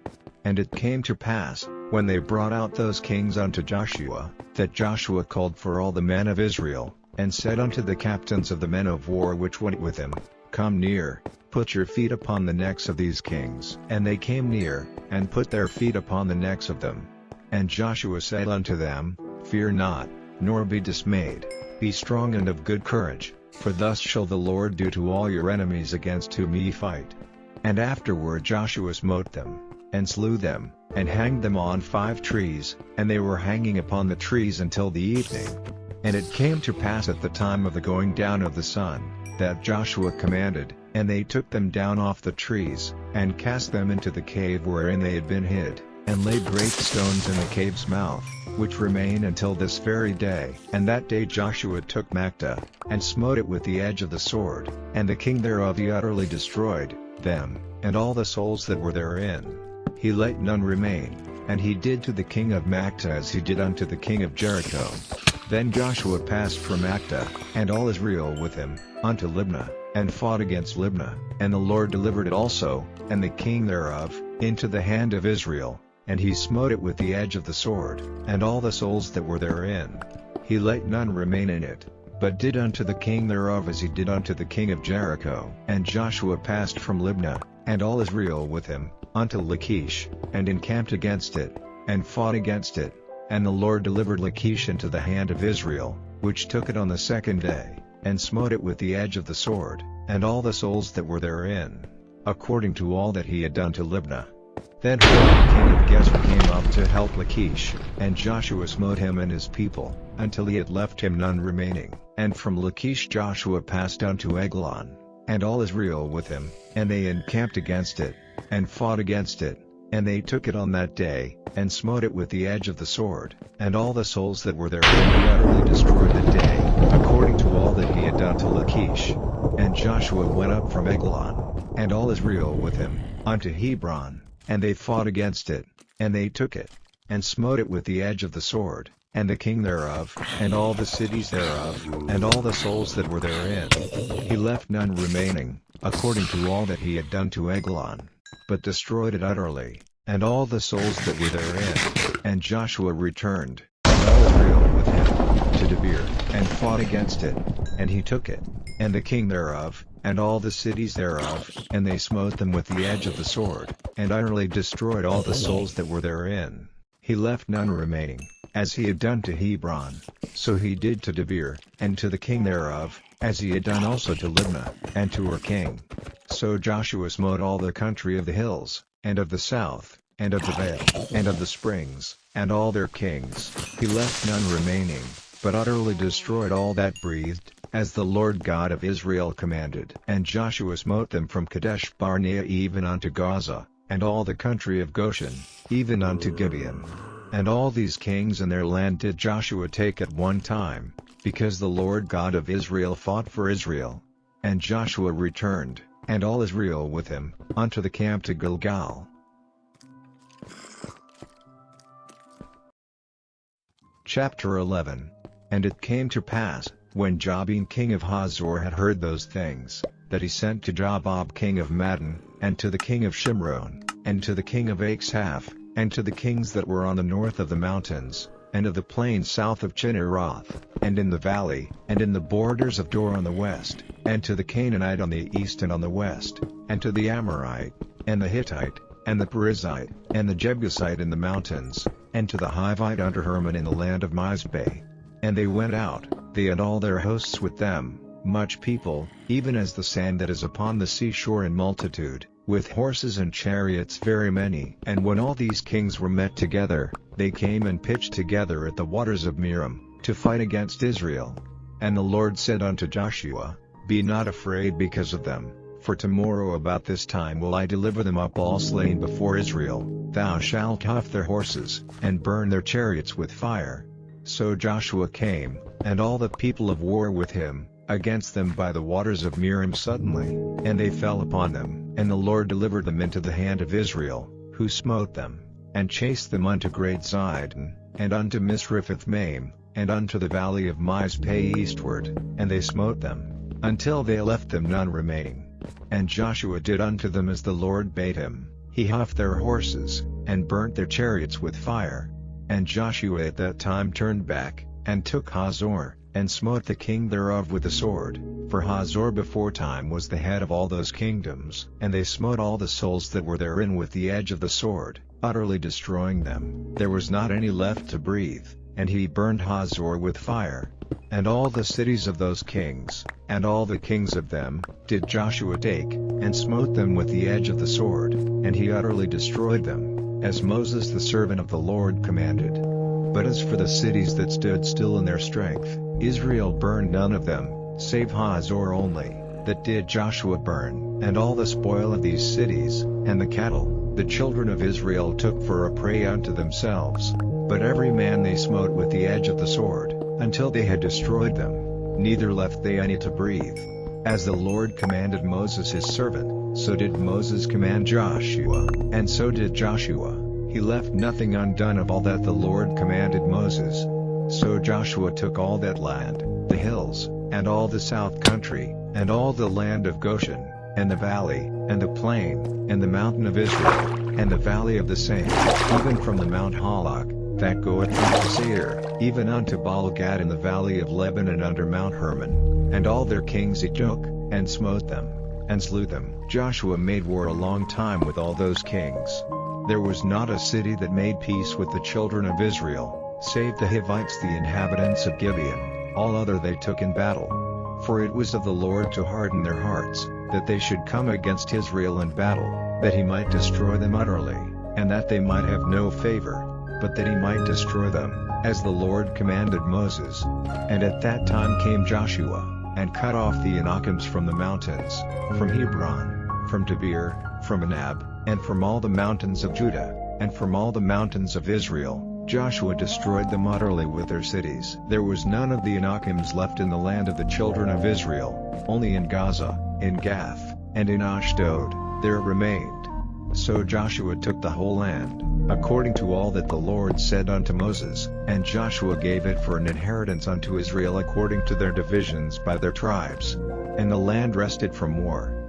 And it came to pass, when they brought out those kings unto Joshua, that Joshua called for all the men of Israel, and said unto the captains of the men of war which went with him, Come near, put your feet upon the necks of these kings. And they came near, and put their feet upon the necks of them. And Joshua said unto them, Fear not, nor be dismayed, be strong and of good courage, for thus shall the Lord do to all your enemies against whom ye fight. And afterward Joshua smote them, and slew them, and hanged them on 5 trees, and they were hanging upon the trees until the evening. And it came to pass at the time of the going down of the sun, that Joshua commanded, and they took them down off the trees, and cast them into the cave wherein they had been hid, and laid great stones in the cave's mouth, which remain until this very day. And that day Joshua took Mactah, and smote it with the edge of the sword, and the king thereof he utterly destroyed, them, and all the souls that were therein. He let none remain, and he did to the king of Mactah as he did unto the king of Jericho. Then Joshua passed from Mactah, and all Israel with him, unto Libnah, and fought against Libnah, and the Lord delivered it also, and the king thereof, into the hand of Israel, and he smote it with the edge of the sword, and all the souls that were therein. He let none remain in it, but did unto the king thereof as he did unto the king of Jericho. And Joshua passed from Libnah, and all Israel with him, unto Lachish, and encamped against it, and fought against it. And the Lord delivered Lachish into the hand of Israel, which took it on the 2nd day, and smote it with the edge of the sword, and all the souls that were therein, according to all that he had done to Libnah. Then Horam king of Gesur came up to help Lachish, and Joshua smote him and his people, until he had left him none remaining. And from Lachish Joshua passed unto Eglon, and all Israel with him, and they encamped against it, and fought against it, and they took it on that day, and smote it with the edge of the sword, and all the souls that were therein he utterly destroyed that day, according to all that he had done to Lachish. And Joshua went up from Eglon, and all Israel with him, unto Hebron, and they fought against it, and they took it, and smote it with the edge of the sword, and the king thereof, and all the cities thereof, and all the souls that were therein. He left none remaining, according to all that he had done to Eglon, but destroyed it utterly, and all the souls that were therein. And Joshua returned, and all Israel with him, to Debir, and fought against it, and he took it, and the king thereof, and all the cities thereof, and they smote them with the edge of the sword, and utterly destroyed all the souls that were therein. He left none remaining, as he had done to Hebron, so he did to Debir, and to the king thereof, as he had done also to Libnah, and to her king. So Joshua smote all the country of the hills, and of the south, and of the vale, and of the springs, and all their kings. He left none remaining, but utterly destroyed all that breathed, as the Lord God of Israel commanded. And Joshua smote them from Kadesh Barnea even unto Gaza, and all the country of Goshen, even unto Gibeon. And all these kings and their land did Joshua take at one time, because the Lord God of Israel fought for Israel. And Joshua returned, and all Israel with him, unto the camp to Gilgal. Chapter 11. And it came to pass, when Jabin king of Hazor had heard those things, that he sent to Jobab king of Madon, and to the king of Shimron, and to the king of Achshaph, and to the kings that were on the north of the mountains, and of the plain south of Chinneroth, and in the valley, and in the borders of Dor on the west, and to the Canaanite on the east and on the west, and to the Amorite, and the Hittite, and the Perizzite, and the Jebusite in the mountains, and to the Hivite under Hermon in the land of Mizpeh. And they went out, they and all their hosts with them, much people, even as the sand that is upon the seashore in multitude, with horses and chariots very many. And when all these kings were met together, they came and pitched together at the waters of Merom, to fight against Israel. And the Lord said unto Joshua, Be not afraid because of them, for tomorrow about this time will I deliver them up all slain before Israel. Thou shalt huff their horses, and burn their chariots with fire. So Joshua came, and all the people of war with him, against them by the waters of Merom suddenly, and they fell upon them. And the Lord delivered them into the hand of Israel, who smote them, and chased them unto Great Zidon, and unto Misrephoth-maim, and unto the valley of Mizpeh eastward, and they smote them, until they left them none remaining. And Joshua did unto them as the Lord bade him. He huffed their horses, and burnt their chariots with fire. And Joshua at that time turned back, and took Hazor, and smote the king thereof with the sword, for Hazor beforetime was the head of all those kingdoms. And they smote all the souls that were therein with the edge of the sword, utterly destroying them. There was not any left to breathe, and he burned Hazor with fire. And all the cities of those kings, and all the kings of them, did Joshua take, and smote them with the edge of the sword, and he utterly destroyed them, as Moses the servant of the Lord commanded. But as for the cities that stood still in their strength, Israel burned none of them, save Hazor only, that did Joshua burn. And all the spoil of these cities, and the cattle, the children of Israel took for a prey unto themselves, but every man they smote with the edge of the sword, until they had destroyed them, neither left they any to breathe. As the Lord commanded Moses his servant, so did Moses command Joshua, and so did Joshua. He left nothing undone of all that the Lord commanded Moses. So Joshua took all that land, the hills, and all the south country, and all the land of Goshen, and the valley, and the plain, and the mountain of Israel, and the valley of the same, even from the Mount Halak, that goeth unto Seir, even unto Baal-gad in the valley of Lebanon under Mount Hermon. And all their kings he took, and smote them, and slew them. Joshua made war a long time with all those kings. There was not a city that made peace with the children of Israel, save the Hivites the inhabitants of Gibeon. All other they took in battle. For it was of the Lord to harden their hearts, that they should come against Israel in battle, that he might destroy them utterly, and that they might have no favor, but that he might destroy them, as the Lord commanded Moses. And at that time came Joshua, and cut off the Anakims from the mountains, from Hebron, from Debir, from Anab, and from all the mountains of Judah, and from all the mountains of Israel. Joshua destroyed them utterly with their cities. There was none of the Anakims left in the land of the children of Israel, only in Gaza, in Gath, and in Ashdod, there remained. So Joshua took the whole land, according to all that the Lord said unto Moses, and Joshua gave it for an inheritance unto Israel according to their divisions by their tribes. And the land rested from war.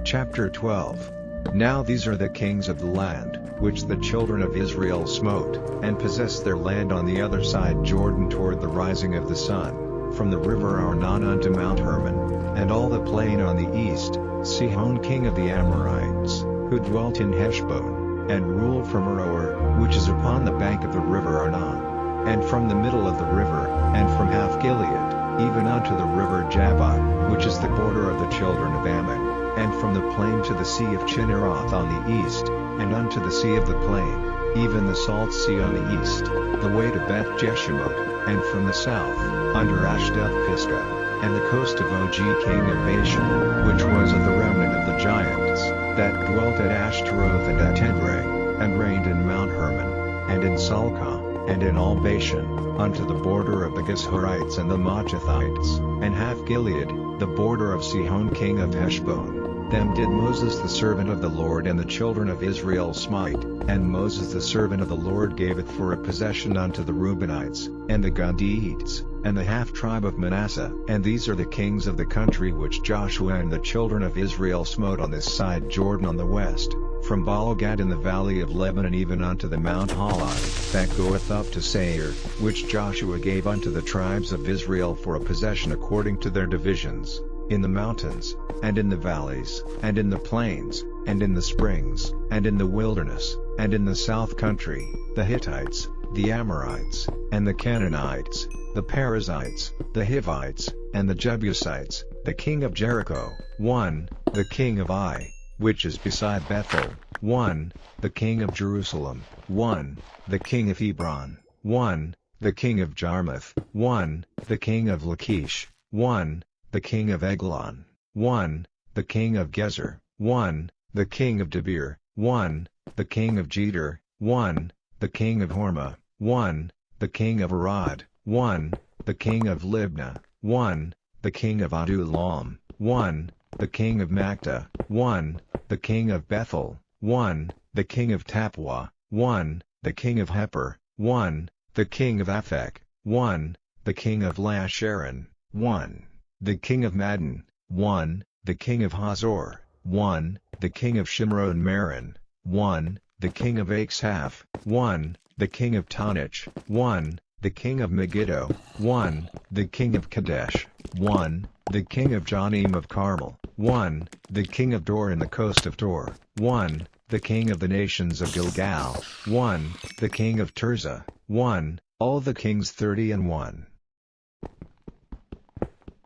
Chapter 12. Now these are the kings of the land, which the children of Israel smote, and possessed their land on the other side Jordan toward the rising of the sun, from the river Arnon unto Mount Hermon, and all the plain on the east, Sihon king of the Amorites, who dwelt in Heshbon, and ruled from Aroer, which is upon the bank of the river Arnon, and from the middle of the river, and from half Gilead, even unto the river Jabbok, which is the border of the children of Ammon, and from the plain to the sea of Chinneroth on the east, and unto the sea of the plain, even the salt sea on the east, the way to Beth Jeshimot, and from the south, under Ashdod Pisgah, and the coast of Og king of Bashan, which was of the remnant of the giants, that dwelt at Ashtaroth and at Edrei, and reigned in Mount Hermon, and in Salcah, and in all Bashan, unto the border of the Geshurites and the Maachathites, and half Gilead, the border of Sihon king of Heshbon. Them did Moses the servant of the Lord and the children of Israel smite, and Moses the servant of the Lord gave it for a possession unto the Reubenites, and the Gadiites, and the half-tribe of Manasseh. And these are the kings of the country which Joshua and the children of Israel smote on this side Jordan on the west, from Baalgad in the valley of Lebanon even unto the Mount Halai, that goeth up to Seir, which Joshua gave unto the tribes of Israel for a possession according to their divisions, in the mountains, and in the valleys, and in the plains, and in the springs, and in the wilderness, and in the south country, the Hittites, the Amorites, and the Canaanites, the Perizzites, the Hivites, and the Jebusites, the king of Jericho, 1, the king of Ai, which is beside Bethel, 1, the king of Jerusalem, 1, the king of Hebron, 1, the king of Jarmuth, 1, the king of Lachish, 1, the king of Eglon, 1, the king of Gezer, 1, the king of Debir, 1, the king of Jeter, 1, the king of Hormah, 1, the king of Arad, 1, the king of Libnah, 1, the king of Adullam, 1, the king of Makta, 1, the king of Bethel, 1, the king of Tapua, 1, the king of Hepher, 1, the king of Aphek, 1, the king of Lasharon, 1, the king of Madon, 1, the king of Hazor, 1, the king of Shimron Meron, 1, the king of Achshaph, 1, the king of Tanich, 1, the king of Megiddo, 1, the king of Kadesh, 1, the king of Jonim of Carmel, 1, the king of Dor in the coast of Tor, 1, the king of the nations of Gilgal, 1, the king of Tirzah, 1, all the kings 30 and 1.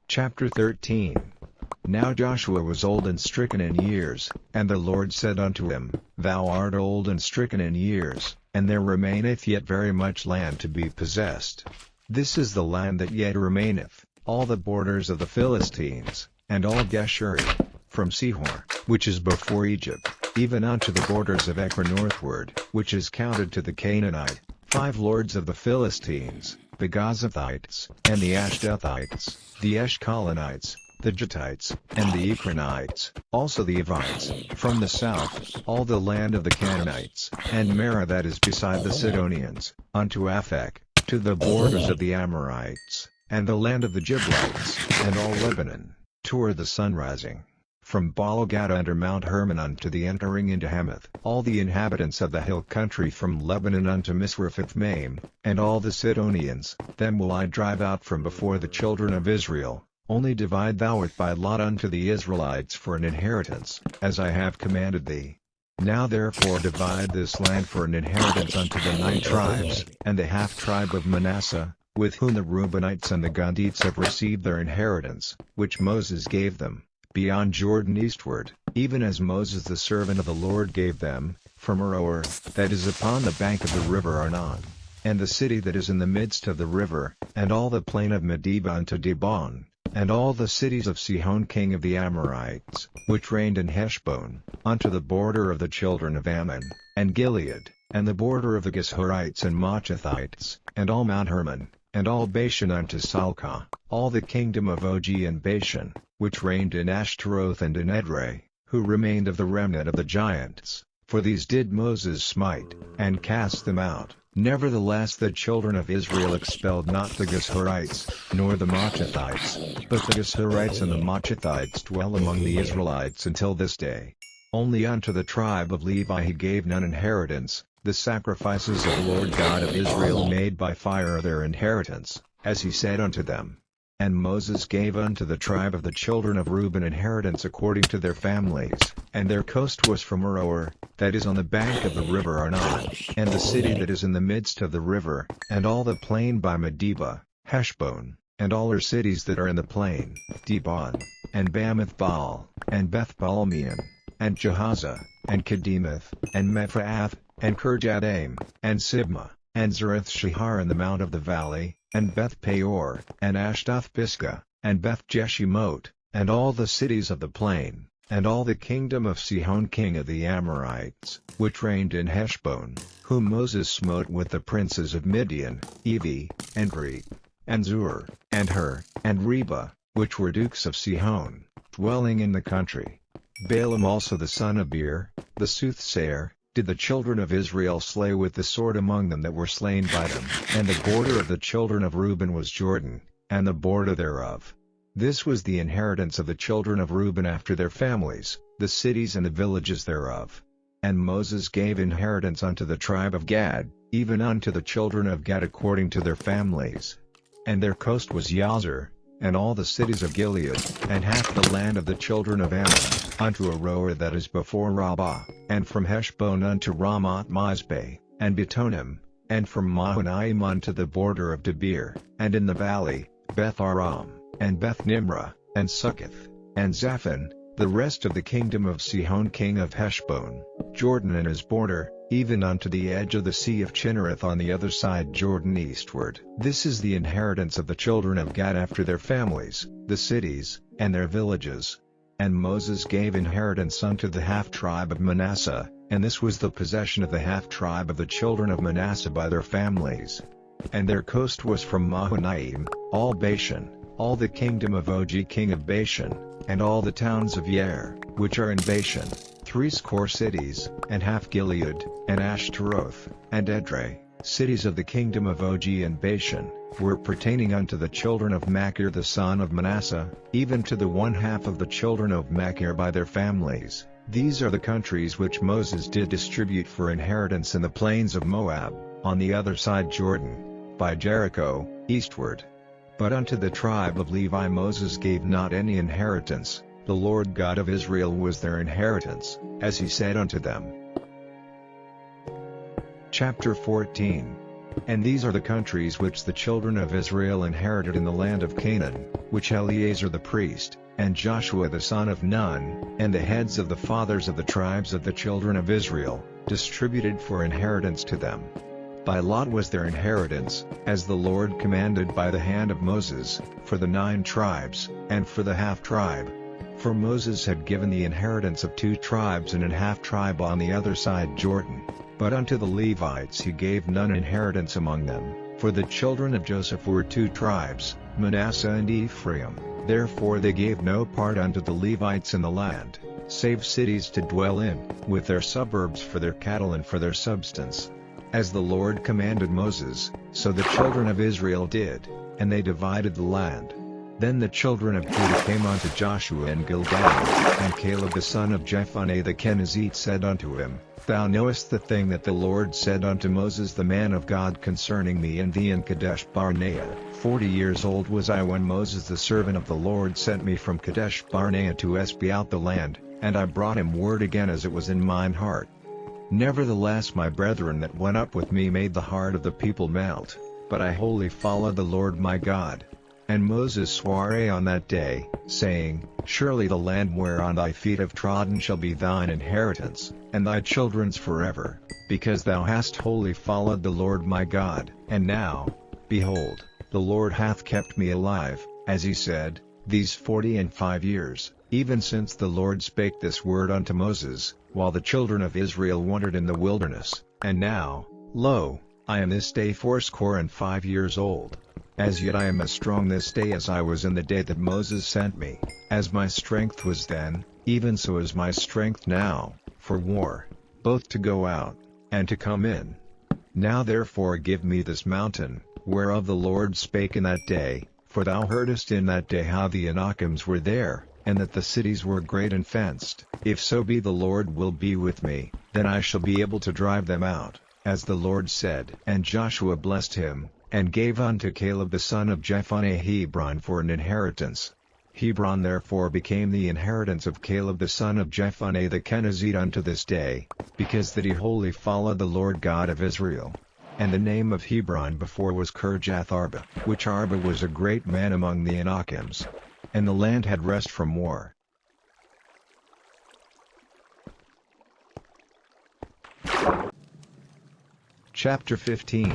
Chapter 13. Now Joshua was old and stricken in years, and the Lord said unto him, Thou art old and stricken in years, and there remaineth yet very much land to be possessed. This is the land that yet remaineth, all the borders of the Philistines, and all Geshuri, from Sihor, which is before Egypt, even unto the borders of Ekron northward, which is counted to the Canaanite, 5 lords of the Philistines, the Gazathites, and the Ashdothites, the Eshkolanites, the Jattites, and the Ekronites, also the Evites, from the south, all the land of the Canaanites, and Merah that is beside the Sidonians, unto Aphek, to the borders of the Amorites, and the land of the Gibeonites, and all Lebanon, toward the sunrising, from Baalgad under Mount Hermon unto the entering into Hamath, all the inhabitants of the hill country from Lebanon unto Misrephoth-maim, and all the Sidonians, them will I drive out from before the children of Israel. Only divide thou it by lot unto the Israelites for an inheritance, as I have commanded thee. Now therefore divide this land for an inheritance unto the 9 tribes, and the half-tribe of Manasseh, with whom the Reubenites and the Gadites have received their inheritance, which Moses gave them, beyond Jordan eastward, even as Moses the servant of the Lord gave them, from Aroer, that is upon the bank of the river Arnon, and the city that is in the midst of the river, and all the plain of Medeba unto Dibon, and all the cities of Sihon king of the Amorites, which reigned in Heshbon, unto the border of the children of Ammon, and Gilead, and the border of the Geshurites and Maachathites, and all Mount Hermon, and all Bashan unto Salcah, all the kingdom of Og and Bashan, which reigned in Ashtaroth and in Edrei, who remained of the remnant of the giants, for these did Moses smite, and cast them out. Nevertheless the children of Israel expelled not the Geshurites, nor the Maachathites, but the Geshurites and the Maachathites dwell among the Israelites until this day. Only unto the tribe of Levi he gave none inheritance, the sacrifices of the Lord God of Israel made by fire are their inheritance, as he said unto them. And Moses gave unto the tribe of the children of Reuben inheritance according to their families, and their coast was from Aroer, that is on the bank of the river Arnon, and the city that is in the midst of the river, and all the plain by Medeba, Heshbon, and all her cities that are in the plain, Dibon, and Bamoth Baal, and Beth Balmeon, and Jahaza, and Kedemoth, and Mephaath, and Kirjathaim, and Sibmah, and Zareth Shahar in the mount of the valley, and Beth Peor, and Ashdoth Pisgah, and Beth Jeshimot, and all the cities of the plain, and all the kingdom of Sihon king of the Amorites, which reigned in Heshbon, whom Moses smote with the princes of Midian, Evi, and Re, and Zur, and Hur, and Reba, which were dukes of Sihon, dwelling in the country. Balaam also the son of Beer, the soothsayer, did the children of Israel slay with the sword among them that were slain by them. And the border of the children of Reuben was Jordan, and the border thereof. This was the inheritance of the children of Reuben after their families, the cities and the villages thereof. And Moses gave inheritance unto the tribe of Gad, even unto the children of Gad according to their families. And their coast was Yazer, and all the cities of Gilead, and half the land of the children of Ammon, unto Aroer that is before Rabbah, and from Heshbon unto Ramoth Mizpeh, and Betonim, and from Mahanaim unto the border of Debir, and in the valley, Beth Aram, and Beth Nimrah, and Succoth, and Zaphon, the rest of the kingdom of Sihon king of Heshbon, Jordan and his border, even unto the edge of the sea of Chinnereth on the other side Jordan eastward. This is the inheritance of the children of Gad after their families, the cities, and their villages. And Moses gave inheritance unto the half-tribe of Manasseh, and this was the possession of the half-tribe of the children of Manasseh by their families. And their coast was from Mahanaim, all Bashan, all the kingdom of Og king of Bashan, and all the towns of Yair, which are in Bashan, 80 cities, and half Gilead, and Ashtaroth, and Edrei, cities of the kingdom of Og and Bashan, were pertaining unto the children of Machir the son of Manasseh, even to the one half of the children of Machir by their families. These are the countries which Moses did distribute for inheritance in the plains of Moab, on the other side Jordan, by Jericho, eastward. But unto the tribe of Levi Moses gave not any inheritance, the Lord God of Israel was their inheritance, as he said unto them. Chapter 14. And these are the countries which the children of Israel inherited in the land of Canaan, which Eleazar the priest, and Joshua the son of Nun, and the heads of the fathers of the tribes of the children of Israel, distributed for inheritance to them. By lot was their inheritance, as the Lord commanded by the hand of Moses, for the 9 tribes, and for the half-tribe. For Moses had given the inheritance of 2 tribes and an half-tribe on the other side Jordan, but unto the Levites he gave none inheritance among them, for the children of Joseph were 2 tribes, Manasseh and Ephraim, therefore they gave no part unto the Levites in the land, save cities to dwell in, with their suburbs for their cattle and for their substance. As the Lord commanded Moses, so the children of Israel did, and they divided the land. Then the children of Judah came unto Joshua in Gilgal, and Caleb the son of Jephunneh the Kenizzite said unto him, Thou knowest the thing that the Lord said unto Moses the man of God concerning me and thee in Kadesh Barnea. 40 years old was I when Moses the servant of the Lord sent me from Kadesh Barnea to espy out the land, and I brought him word again as it was in mine heart. Nevertheless my brethren that went up with me made the heart of the people melt, but I wholly followed the Lord my God. And Moses sware on that day, saying, Surely the land whereon thy feet have trodden shall be thine inheritance, and thy children's forever, because thou hast wholly followed the Lord my God. And now, behold, the Lord hath kept me alive, as he said, these 45 years, even since the Lord spake this word unto Moses, while the children of Israel wandered in the wilderness. And now, lo, I am this day 85 years old. As yet I am as strong this day as I was in the day that Moses sent me, as my strength was then, even so is my strength now, for war, both to go out, and to come in. Now therefore give me this mountain, whereof the Lord spake in that day, for thou heardest in that day how the Anakims were there, and that the cities were great and fenced. If so be the Lord will be with me, then I shall be able to drive them out, as the Lord said. And Joshua blessed him, and gave unto Caleb the son of Jephunneh Hebron for an inheritance. Hebron therefore became the inheritance of Caleb the son of Jephunneh the Kenizzite unto this day, because that he wholly followed the Lord God of Israel. And the name of Hebron before was Kirjath Arba, which Arba was a great man among the Anakims. And the land had rest from war. Chapter 15.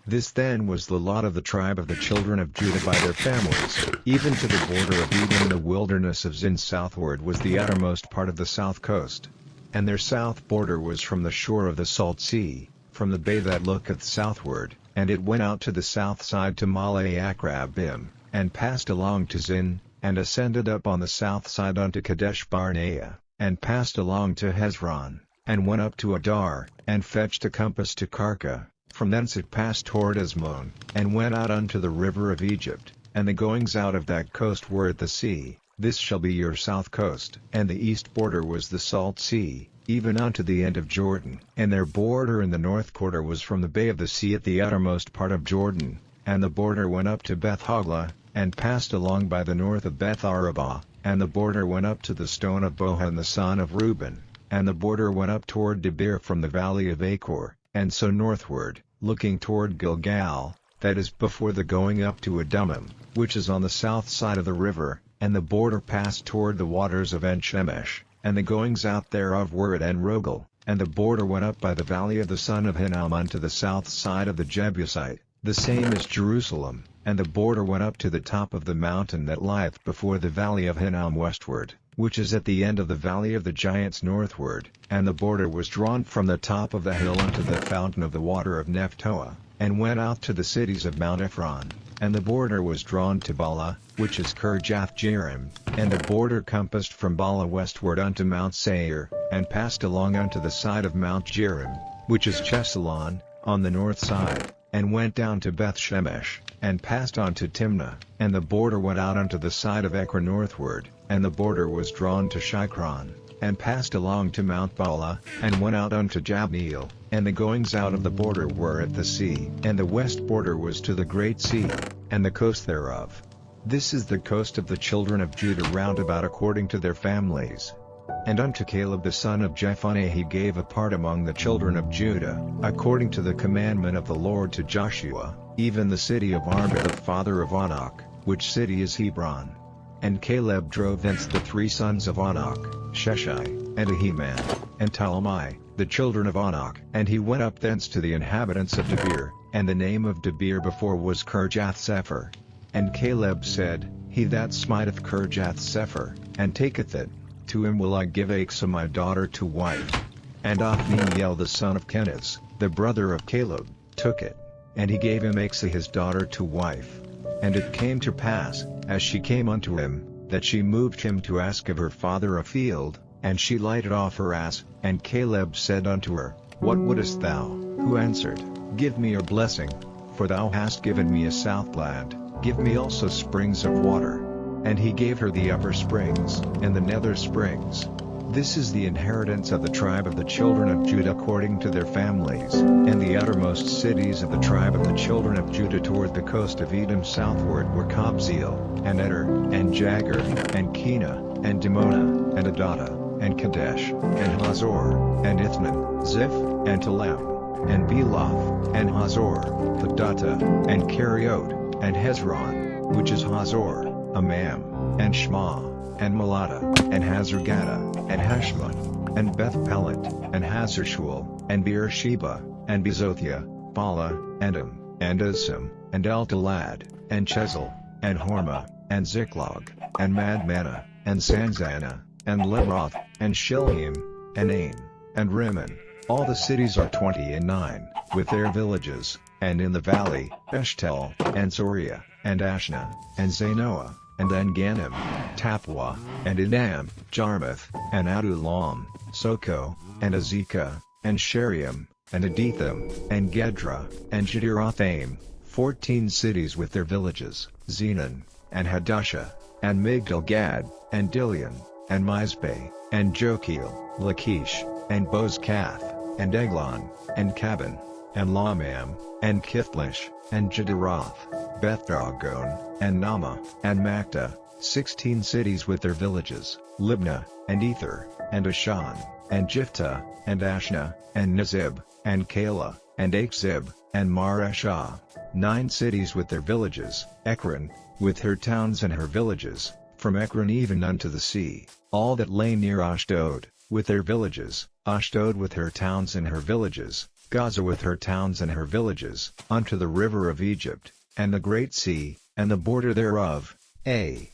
This then was the lot of the tribe of the children of Judah by their families, even to the border of Edom. The wilderness of Zin southward was the uttermost part of the south coast. And their south border was from the shore of the salt sea, from the bay that looketh southward, and it went out to the south side to Malae-Akrabim, and passed along to Zin, and ascended up on the south side unto Kadesh Barnea, and passed along to Hezron, and went up to Adar, and fetched a compass to Karka. From thence it passed toward Asmon, and went out unto the river of Egypt, and the goings out of that coast were at the sea. This shall be your south coast. And the east border was the salt sea, even unto the end of Jordan. And their border in the north quarter was from the bay of the sea at the uttermost part of Jordan, and the border went up to Beth-Hoglah, and passed along by the north of Beth-Arabah, and the border went up to the stone of Bohan the son of Reuben, and the border went up toward Debir from the valley of Achor, and so northward, looking toward Gilgal, that is before the going up to Adumim, which is on the south side of the river, and the border passed toward the waters of En-Shemesh, and the goings out thereof were at En-Rogel, and the border went up by the valley of the son of Hinnom unto the south side of the Jebusite, the same is Jerusalem, and the border went up to the top of the mountain that lieth before the valley of Hinnom westward, which is at the end of the valley of the giants northward, and the border was drawn from the top of the hill unto the fountain of the water of Nephtoah, and went out to the cities of Mount Ephron, and the border was drawn to Bala, which is Kirjath-jearim, and the border compassed from Bala westward unto Mount Seir, and passed along unto the side of Mount Jearim, which is Chesalon, on the north side, and went down to Beth-Shemesh, and passed on to Timnah, and the border went out unto the side of Ekron northward, and the border was drawn to Shikron, and passed along to Mount Bala, and went out unto Jabneel, and the goings out of the border were at the sea. And the west border was to the great sea, and the coast thereof. This is the coast of the children of Judah round about according to their families. And unto Caleb the son of Jephunneh he gave a part among the children of Judah, according to the commandment of the Lord to Joshua, even the city of Arba the father of Anak, which city is Hebron. And Caleb drove thence the three sons of Anak, Sheshai, and Ahiman, and Talmai, the children of Anak. And he went up thence to the inhabitants of Debir, and the name of Debir before was Kirjath-Sepher. And Caleb said, He that smiteth Kirjath-Sepher, and taketh it, to him will I give Achsah my daughter to wife. And Othniel the son of Kenaz, the brother of Caleb, took it, and he gave him Achsah his daughter to wife. And it came to pass, as she came unto him, that she moved him to ask of her father a field, and she lighted off her ass, and Caleb said unto her, What wouldest thou? Who answered, Give me your blessing, for thou hast given me a southland, give me also springs of water. And he gave her the upper springs, and the nether springs. This is the inheritance of the tribe of the children of Judah according to their families. And the uttermost cities of the tribe of the children of Judah toward the coast of Edom southward were Kabzeel, and Eder, and Jagur, and Kena, and Dimona, and Adatta, and Kadesh, and Hazor, and Ithnan, Ziph, and Telem, and Beloth, and Hazor, Thadatta, and Keriot, and Hezron, which is Hazor, Amam, and Shema, and Malata, and Hazargada, and Hashmon, and Beth-Pelet, and Hazarshul, and Beersheba, and Bezothia, Bala, Edom, and Azim, and Eltalad, and Chezel, and Hormah, and Ziklag, and Madmannah, and Sanzanah, and Lebroth, and Shilhim, and Ain, and Rimmon. All the cities are 29, with their villages, and in the valley, Eshtel, and Soria, and Ashna, and Zanoah, and En-Ganim, Tapua, and Enam, Jarmuth, and Adullam, Soko, and Azekah, and Sheriam, and Aditham, and Gedra, and Jedirathaim, 14 cities with their villages, Zenon, and Hadasha, and Migdal-Gad, and Dilion, and Mizpeh, and Jokeel, Lachish, and Bozkath, and Eglon, and Cabin, and Lamam, and Kithlish, and Jediroth, Beth-Dagon, and Nama, and Makta, 16 cities with their villages, Libnah, and Ether, and Ashan, and Jiphta, and Ashna, and Nizib, and Kala, and Achzib, and Mareshah, 9 cities with their villages, Ekron, with her towns and her villages, from Ekron even unto the sea, all that lay near Ashdod, with their villages, Ashdod with her towns and her villages, Gaza with her towns and her villages, unto the river of Egypt, and the great sea, and the border thereof, and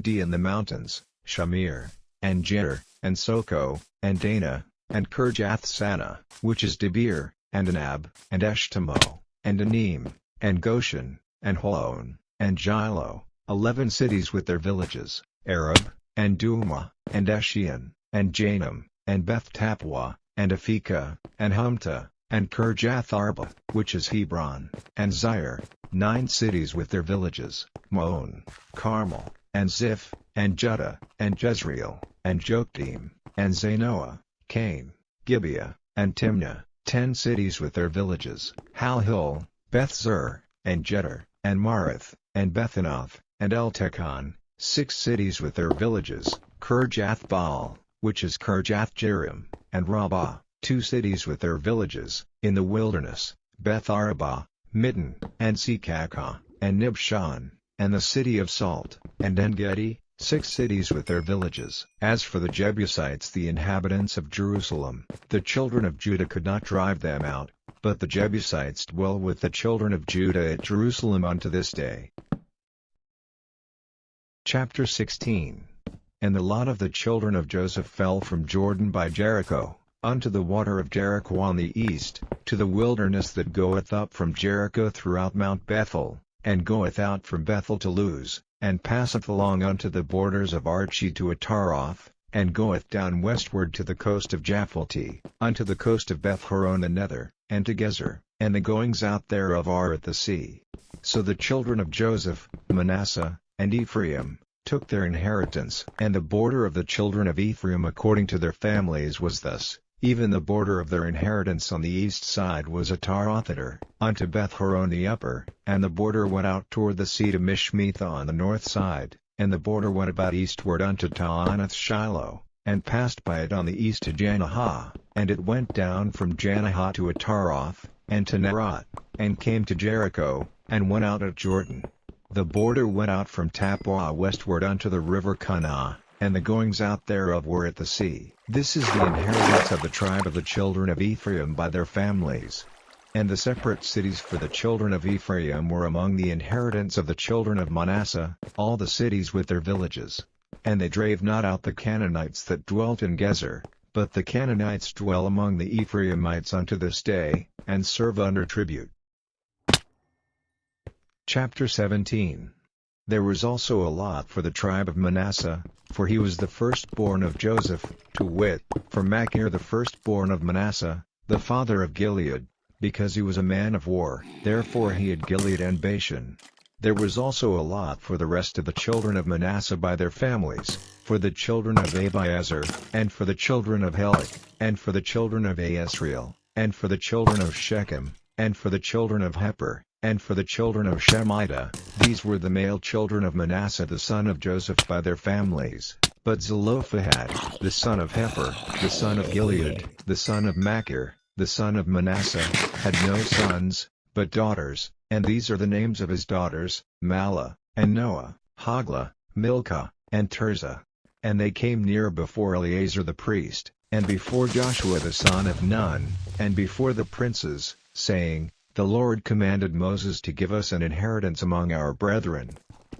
the mountains, Shamir, and Jer, and Soko, and Dana, and Kirjath-Sana, which is Debir, and Anab, and Eshtemoh, and Anim, and Goshen, and Holon, and Shiloh, 11 cities with their villages, Arab, and Duma, and Eshion, and Janam, and Beth-Tapua, and Aphekah, and Humta, and Kirjath-Arba, which is Hebron, and Zair, 9 cities with their villages, Maon, Carmel, and Ziph, and Judah, and Jezreel, and Jokdeam, and Zanoah, Cain, Gibeah, and Timnah, 10 cities with their villages, Halhil, Beth-Zur, and Jeter, and Marath, and Bethanoth, and Eltekon, 6 cities with their villages, Kirjath-Baal, which is Kirjath-Jearim, and Rabbah, 2 cities with their villages, in the wilderness, Beth-Arabah, Middin, and Sekakah, and Nibshan, and the city of Salt, and En-Gedi, 6 cities with their villages. As for the Jebusites, the inhabitants of Jerusalem, the children of Judah could not drive them out, but the Jebusites dwell with the children of Judah at Jerusalem unto this day. Chapter 16. And the lot of the children of Joseph fell from Jordan by Jericho, unto the water of Jericho on the east, to the wilderness that goeth up from Jericho throughout Mount Bethel, and goeth out from Bethel to Luz, and passeth along unto the borders of Archi to Ataroth, and goeth down westward to the coast of Japhleti, unto the coast of Beth-horon the Nether, and to Gezer, and the goings out thereof are at the sea. So the children of Joseph, Manasseh, and Ephraim, took their inheritance. And the border of the children of Ephraim according to their families was thus: even the border of their inheritance on the east side was Ataroth unto Beth-horon the upper, and the border went out toward the sea to Mishmetha on the north side, and the border went about eastward unto Taanath-Shiloh, and passed by it on the east to Janahah, and it went down from Janahah to Ataroth, and to Nerot, and came to Jericho, and went out at Jordan. The border went out from Tappuah westward unto the river Kanah, and the goings out thereof were at the sea. This is the inheritance of the tribe of the children of Ephraim by their families. And the separate cities for the children of Ephraim were among the inheritance of the children of Manasseh, all the cities with their villages. And they drave not out the Canaanites that dwelt in Gezer, but the Canaanites dwell among the Ephraimites unto this day, and serve under tribute. Chapter 17. There was also a lot for the tribe of Manasseh, for he was the firstborn of Joseph, to wit, for Machir the firstborn of Manasseh, the father of Gilead, because he was a man of war, therefore he had Gilead and Bashan. There was also a lot for the rest of the children of Manasseh by their families, for the children of Abiezer, and for the children of Helek, and for the children of Asriel, and for the children of Shechem, and for the children of Heper, and for the children of Shemida. These were the male children of Manasseh the son of Joseph by their families. But Zelophehad, the son of Heper, the son of Gilead, the son of Machir, the son of Manasseh, had no sons, but daughters, and these are the names of his daughters, Mahlah, and Noah, Hoglah, Milcah, and Tirzah. And they came near before Eleazar the priest, and before Joshua the son of Nun, and before the princes, saying, The Lord commanded Moses to give us an inheritance among our brethren.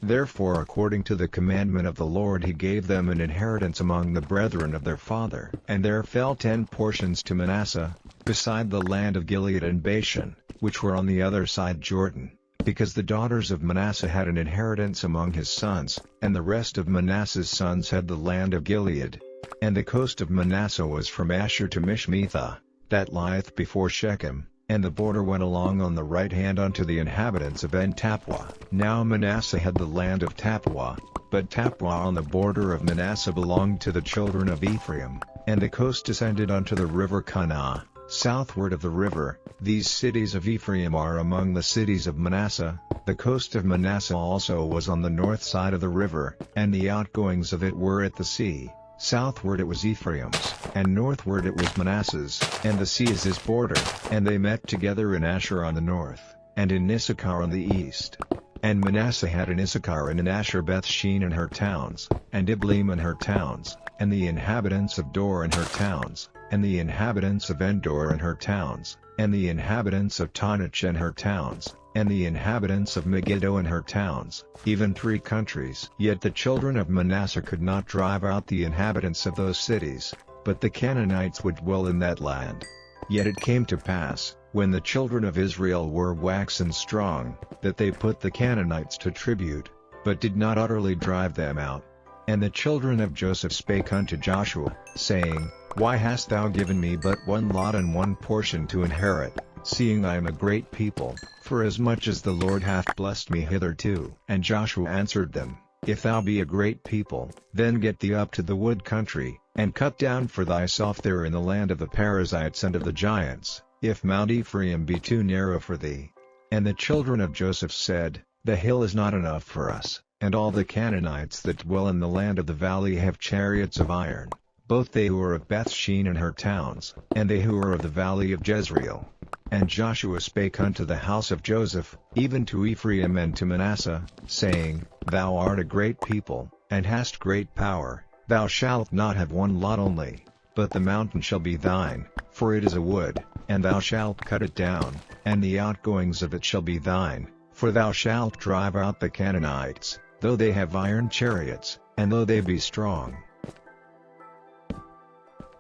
Therefore according to the commandment of the Lord he gave them an inheritance among the brethren of their father. And there fell 10 portions to Manasseh, beside the land of Gilead and Bashan, which were on the other side Jordan, because the daughters of Manasseh had an inheritance among his sons, and the rest of Manasseh's sons had the land of Gilead. And the coast of Manasseh was from Asher to Mishmetha, that lieth before Shechem, and the border went along on the right hand unto the inhabitants of En-Tappuah. Now Manasseh had the land of Tappuah, but Tappuah on the border of Manasseh belonged to the children of Ephraim, and the coast descended unto the river Kanah, southward of the river. These cities of Ephraim are among the cities of Manasseh. The coast of Manasseh also was on the north side of the river, and the outgoings of it were at the sea. Southward it was Ephraim's, and northward it was Manasseh's, and the sea is his border. And they met together in Asher on the north, and in Issachar on the east. And Manasseh had in Issachar and in Asher Beth-Shean and her towns, and Ibleam and her towns, and the inhabitants of Dor and her towns, and the inhabitants of Endor and her towns, and the inhabitants of Taanach and her towns, and the inhabitants of Megiddo and her towns, even 3 countries. Yet the children of Manasseh could not drive out the inhabitants of those cities, but the Canaanites would dwell in that land. Yet it came to pass, when the children of Israel were waxen strong, that they put the Canaanites to tribute, but did not utterly drive them out. And the children of Joseph spake unto Joshua, saying, Why hast thou given me but one lot and one portion to inherit, seeing I am a great people, for as much as the Lord hath blessed me hitherto? And Joshua answered them, If thou be a great people, then get thee up to the wood country, and cut down for thyself there in the land of the Perizzites and of the giants, if Mount Ephraim be too narrow for thee. And the children of Joseph said, The hill is not enough for us, and all the Canaanites that dwell in the land of the valley have chariots of iron, both they who are of Bethshean and her towns, and they who are of the valley of Jezreel. And Joshua spake unto the house of Joseph, even to Ephraim and to Manasseh, saying, Thou art a great people, and hast great power, thou shalt not have one lot only, but the mountain shall be thine, for it is a wood, and thou shalt cut it down, and the outgoings of it shall be thine, for thou shalt drive out the Canaanites, though they have iron chariots, and though they be strong.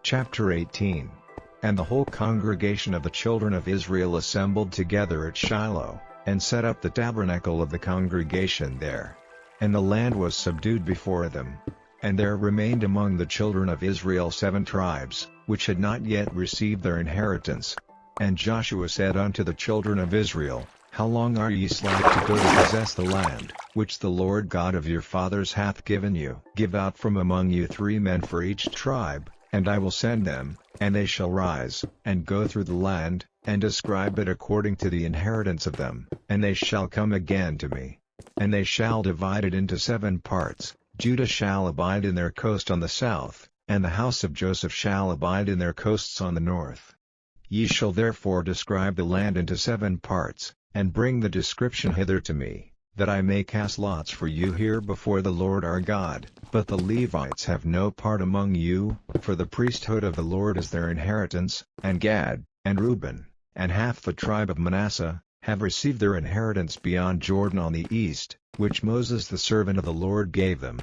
Chapter 18. And the whole congregation of the children of Israel assembled together at Shiloh, and set up the tabernacle of the congregation there. And the land was subdued before them. And there remained among the children of Israel 7 tribes, which had not yet received their inheritance. And Joshua said unto the children of Israel, How long are ye slack to go to possess the land, which the Lord God of your fathers hath given you? Give out from among you 3 men for each tribe, and I will send them, and they shall rise, and go through the land, and describe it according to the inheritance of them, and they shall come again to me. And they shall divide it into 7 parts, Judah shall abide in their coast on the south, and the house of Joseph shall abide in their coasts on the north. Ye shall therefore describe the land into 7 parts, and bring the description hither to me, that I may cast lots for you here before the Lord our God. But the Levites have no part among you, for the priesthood of the Lord is their inheritance, and Gad, and Reuben, and half the tribe of Manasseh, have received their inheritance beyond Jordan on the east, which Moses the servant of the Lord gave them.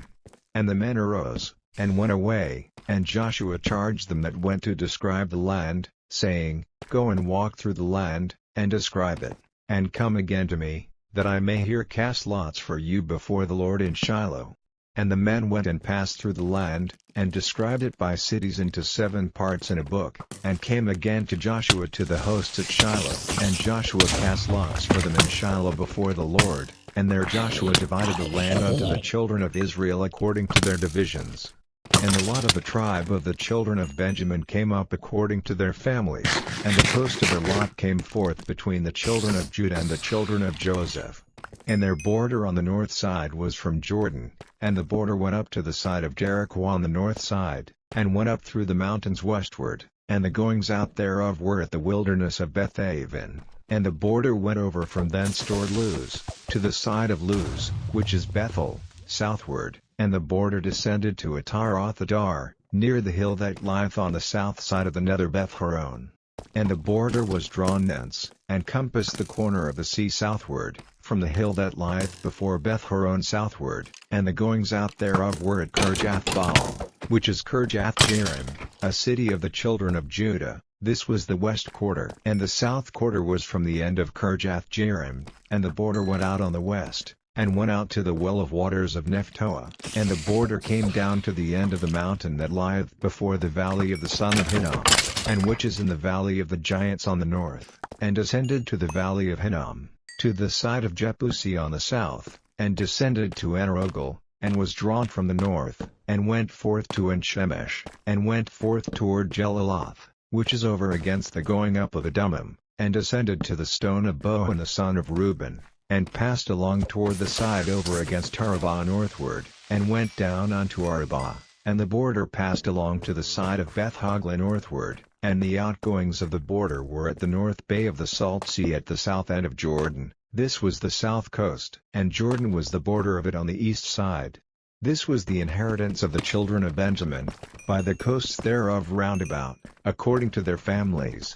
And the men arose, and went away, and Joshua charged them that went to describe the land, saying, Go and walk through the land, and describe it, and come again to me, that I may here cast lots for you before the Lord in Shiloh. And the men went and passed through the land, and described it by cities into 7 parts in a book, and came again to Joshua to the hosts at Shiloh. And Joshua cast lots for them in Shiloh before the Lord, and there Joshua divided the land unto the children of Israel according to their divisions. And the lot of the tribe of the children of Benjamin came up according to their families, and the coast of their lot came forth between the children of Judah and the children of Joseph. And their border on the north side was from Jordan, and the border went up to the side of Jericho on the north side, and went up through the mountains westward, and the goings out thereof were at the wilderness of Bethaven. And the border went over from thence toward Luz, to the side of Luz, which is Bethel, southward, and the border descended to Ataroth-Adar, near the hill that lieth on the south side of the nether Beth-horon. And the border was drawn thence, and compassed the corner of the sea southward, from the hill that lieth before Beth-horon southward, and the goings out thereof were at Kirjath-baal, which is Kirjath-jearim, a city of the children of Judah. This was the west quarter. And the south quarter was from the end of Kirjath-jearim, and the border went out on the west, and went out to the well of waters of Nephtoah. And the border came down to the end of the mountain that lieth before the valley of the son of Hinnom, and which is in the valley of the giants on the north, and descended to the valley of Hinnom, to the side of Jebusi on the south, and descended to Enrogel, and was drawn from the north, and went forth to En-shemesh, and went forth toward Jeliloth, which is over against the going up of Adummim, and descended to the stone of Bohan the son of Reuben, and passed along toward the side over against Arabah northward, and went down unto Arabah, and the border passed along to the side of Beth-hogla northward, and the outgoings of the border were at the north bay of the Salt Sea at the south end of Jordan. This was the south coast, and Jordan was the border of it on the east side. This was the inheritance of the children of Benjamin, by the coasts thereof round about, according to their families.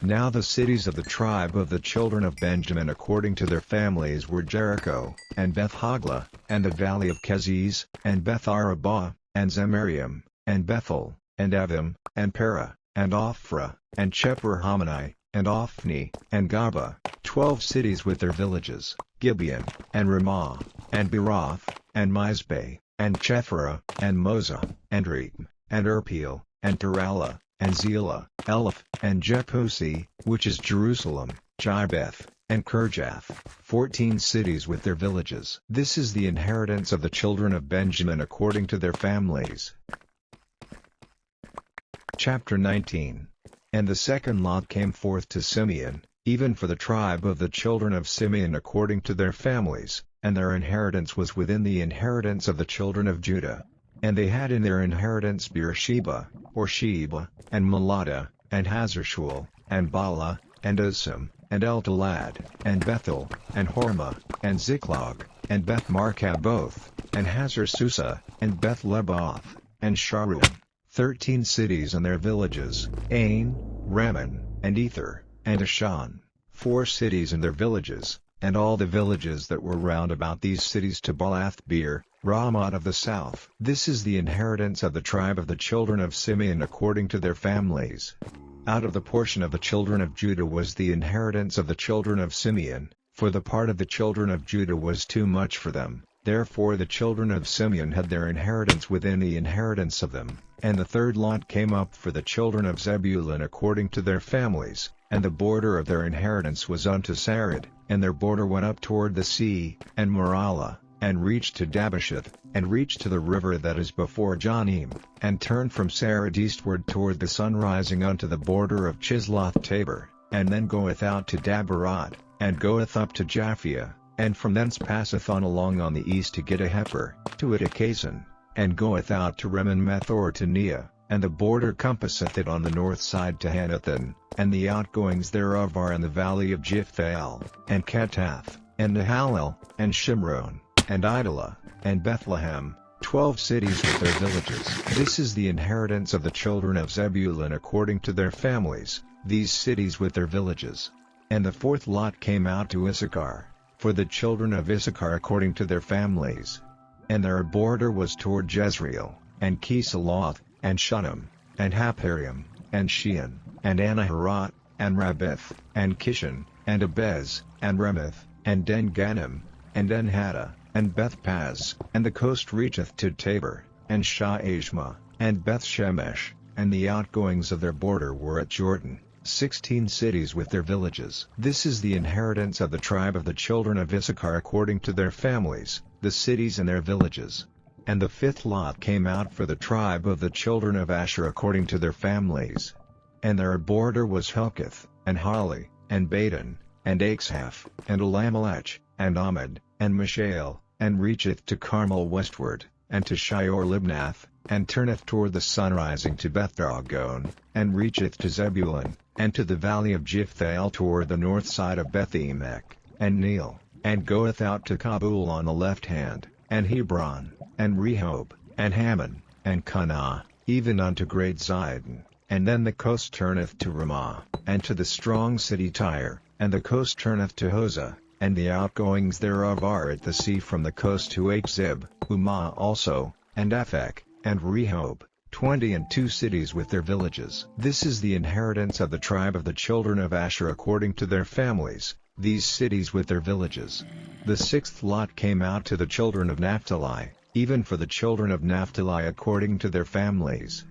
Now the cities of the tribe of the children of Benjamin according to their families were Jericho, and Beth-hoglah, and the valley of Keziz, and Beth-arabah, and Zemaraim, and Bethel, and Avim, and Perah, and Ophrah, and Chephar-Hammoni, and Ophni, and Gaba, 12 cities with their villages, Gibeon, and Ramah, and Beeroth, and Mizpeh, and Chephirah, and Moza, and Reem, and Irpeel, and Taralah, and Zelah, Eleph, and Jepusi, which is Jerusalem, Jibeth, and Kirjath, 14 cities with their villages. This is the inheritance of the children of Benjamin according to their families. Chapter 19. And the second lot came forth to Simeon, even for the tribe of the children of Simeon according to their families, and their inheritance was within the inheritance of the children of Judah. And they had in their inheritance Beersheba, or Sheba, and Melada, and Hazar-shual, and Bala, and Uzim, and Eltolad, and Bethel, and Hormah, and Ziklag, and Beth-marcaboth, and Hazar-susa, and Beth-lebaoth, and Sharuim, 13 cities and their villages, Ain, Rammon, and Ether, and Ashan, 4 cities and their villages, and all the villages that were round about these cities to Baalath-beer, Ramot of the south. This is the inheritance of the tribe of the children of Simeon according to their families. Out of the portion of the children of Judah was the inheritance of the children of Simeon, for the part of the children of Judah was too much for them, therefore the children of Simeon had their inheritance within the inheritance of them. And the third lot came up for the children of Zebulun according to their families, and the border of their inheritance was unto Sarid, and their border went up toward the sea, and Maralah, and reached to Dabasheth, and reached to the river that is before Jonim, and turned from Sarid eastward toward the sun rising unto the border of Chisloth-Tabor, and then goeth out to Dabarot, and goeth up to Japhia, and from thence passeth on along on the east to Gittaheper, to Ittakason, and goeth out to Remon-meth or to Nea, and the border compasseth it on the north side to Hanathan, and the outgoings thereof are in the valley of Jiphthahel, and Katath, and Nahalel, and Shimron, and Idalah, and Bethlehem, 12 cities with their villages. This is the inheritance of the children of Zebulun according to their families, these cities with their villages. And the fourth lot came out to Issachar, for the children of Issachar according to their families. And their border was toward Jezreel, and Kisaloth, and Shunem, and Hapharaim, and Shean, and Anaharat, and Rabbith, and Kishan, and Abez, and Remeth, and Den-ganim, and Enhada, and Beth-paz, and the coast reacheth to Tabor, and Shah-ashma, and Beth-shemesh, and the outgoings of their border were at Jordan, 16 cities with their villages. This is the inheritance of the tribe of the children of Issachar according to their families, the cities and their villages. And the fifth lot came out for the tribe of the children of Asher according to their families. And their border was Helkath, and Hali, and Badon, and Achshaph, and Elamelech, and Ahmad, and Mishael, and reacheth to Carmel westward, and to Shior-libnath, and turneth toward the sun rising to Beth-dagon, and reacheth to Zebulun, and to the valley of Jiphthahel toward the north side of Beth-emek, and Neel, and goeth out to Kabul on the left hand, and Hebron, and Rehob, and Hammon, and Kanah, even unto great Zidon. And then the coast turneth to Ramah, and to the strong city Tyre, and the coast turneth to Hosah, and the outgoings thereof are at the sea from the coast to Achzib, Umah also, and Aphek, and Rehob, 22 cities with their villages. This is the inheritance of the tribe of the children of Asher according to their families, these cities with their villages. The sixth lot came out to the children of Naphtali, even for the children of Naphtali according to their families.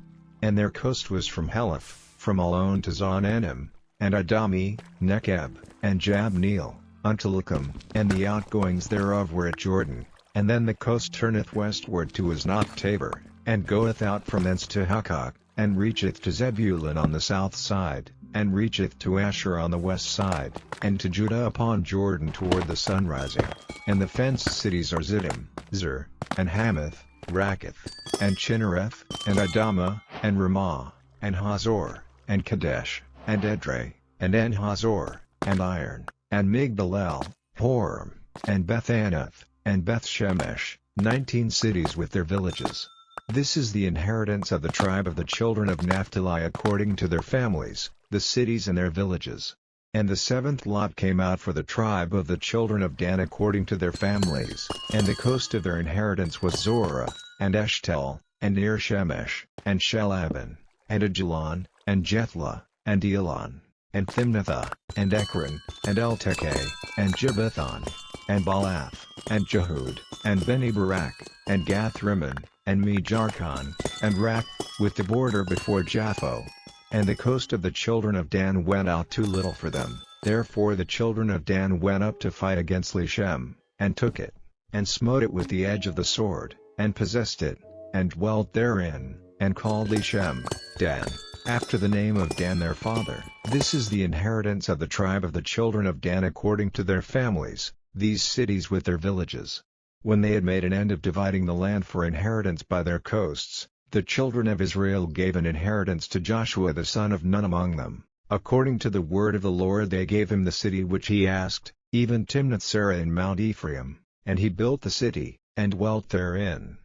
And their coast was from Heleph, from Alon to Zonanim, and Adami, Nekeb, and Jabneel, unto Lucum, and the outgoings thereof were at Jordan. And then the coast turneth westward to Aznoth-tabor, and goeth out from thence to Hukkok, and reacheth to Zebulun on the south side, and reacheth to Asher on the west side, and to Judah upon Jordan toward the sun rising. And the fenced cities are Ziddim, Zer, and Hamath, Rakkath, and Chinnereth, and Adamah, and Ramah, and Hazor, and Kadesh, and Edrei, and En-hazor, and Iron, and Migdalel, Horem, and Beth-anath, and Beth-shemesh, 19 cities with their villages. This is the inheritance of the tribe of the children of Naphtali according to their families, the cities and their villages. And the seventh lot came out for the tribe of the children of Dan according to their families, and the coast of their inheritance was Zorah, and Eshtel, and Ir-shemesh, and Shelaban, and Ajalon, and Jethlah, and Elon, and Thimnathah, and Ekron, and Eltekeh, and Gibbethon, and Baalath, and Jehud, and Beni-Barak, and Gath-Rimmon, and Me-Jarkon, and Rak, with the border before Japho. And the coast of the children of Dan went out too little for them, therefore the children of Dan went up to fight against Leshem, and took it, and smote it with the edge of the sword, and possessed it, and dwelt therein, and called Leshem, Dan, after the name of Dan their father. This is the inheritance of the tribe of the children of Dan according to their families, these cities with their villages. When they had made an end of dividing the land for inheritance by their coasts, the children of Israel gave an inheritance to Joshua the son of Nun among them. According to the word of the Lord they gave him the city which he asked, even Timnath-Serah in Mount Ephraim, and he built the city, and dwelt therein.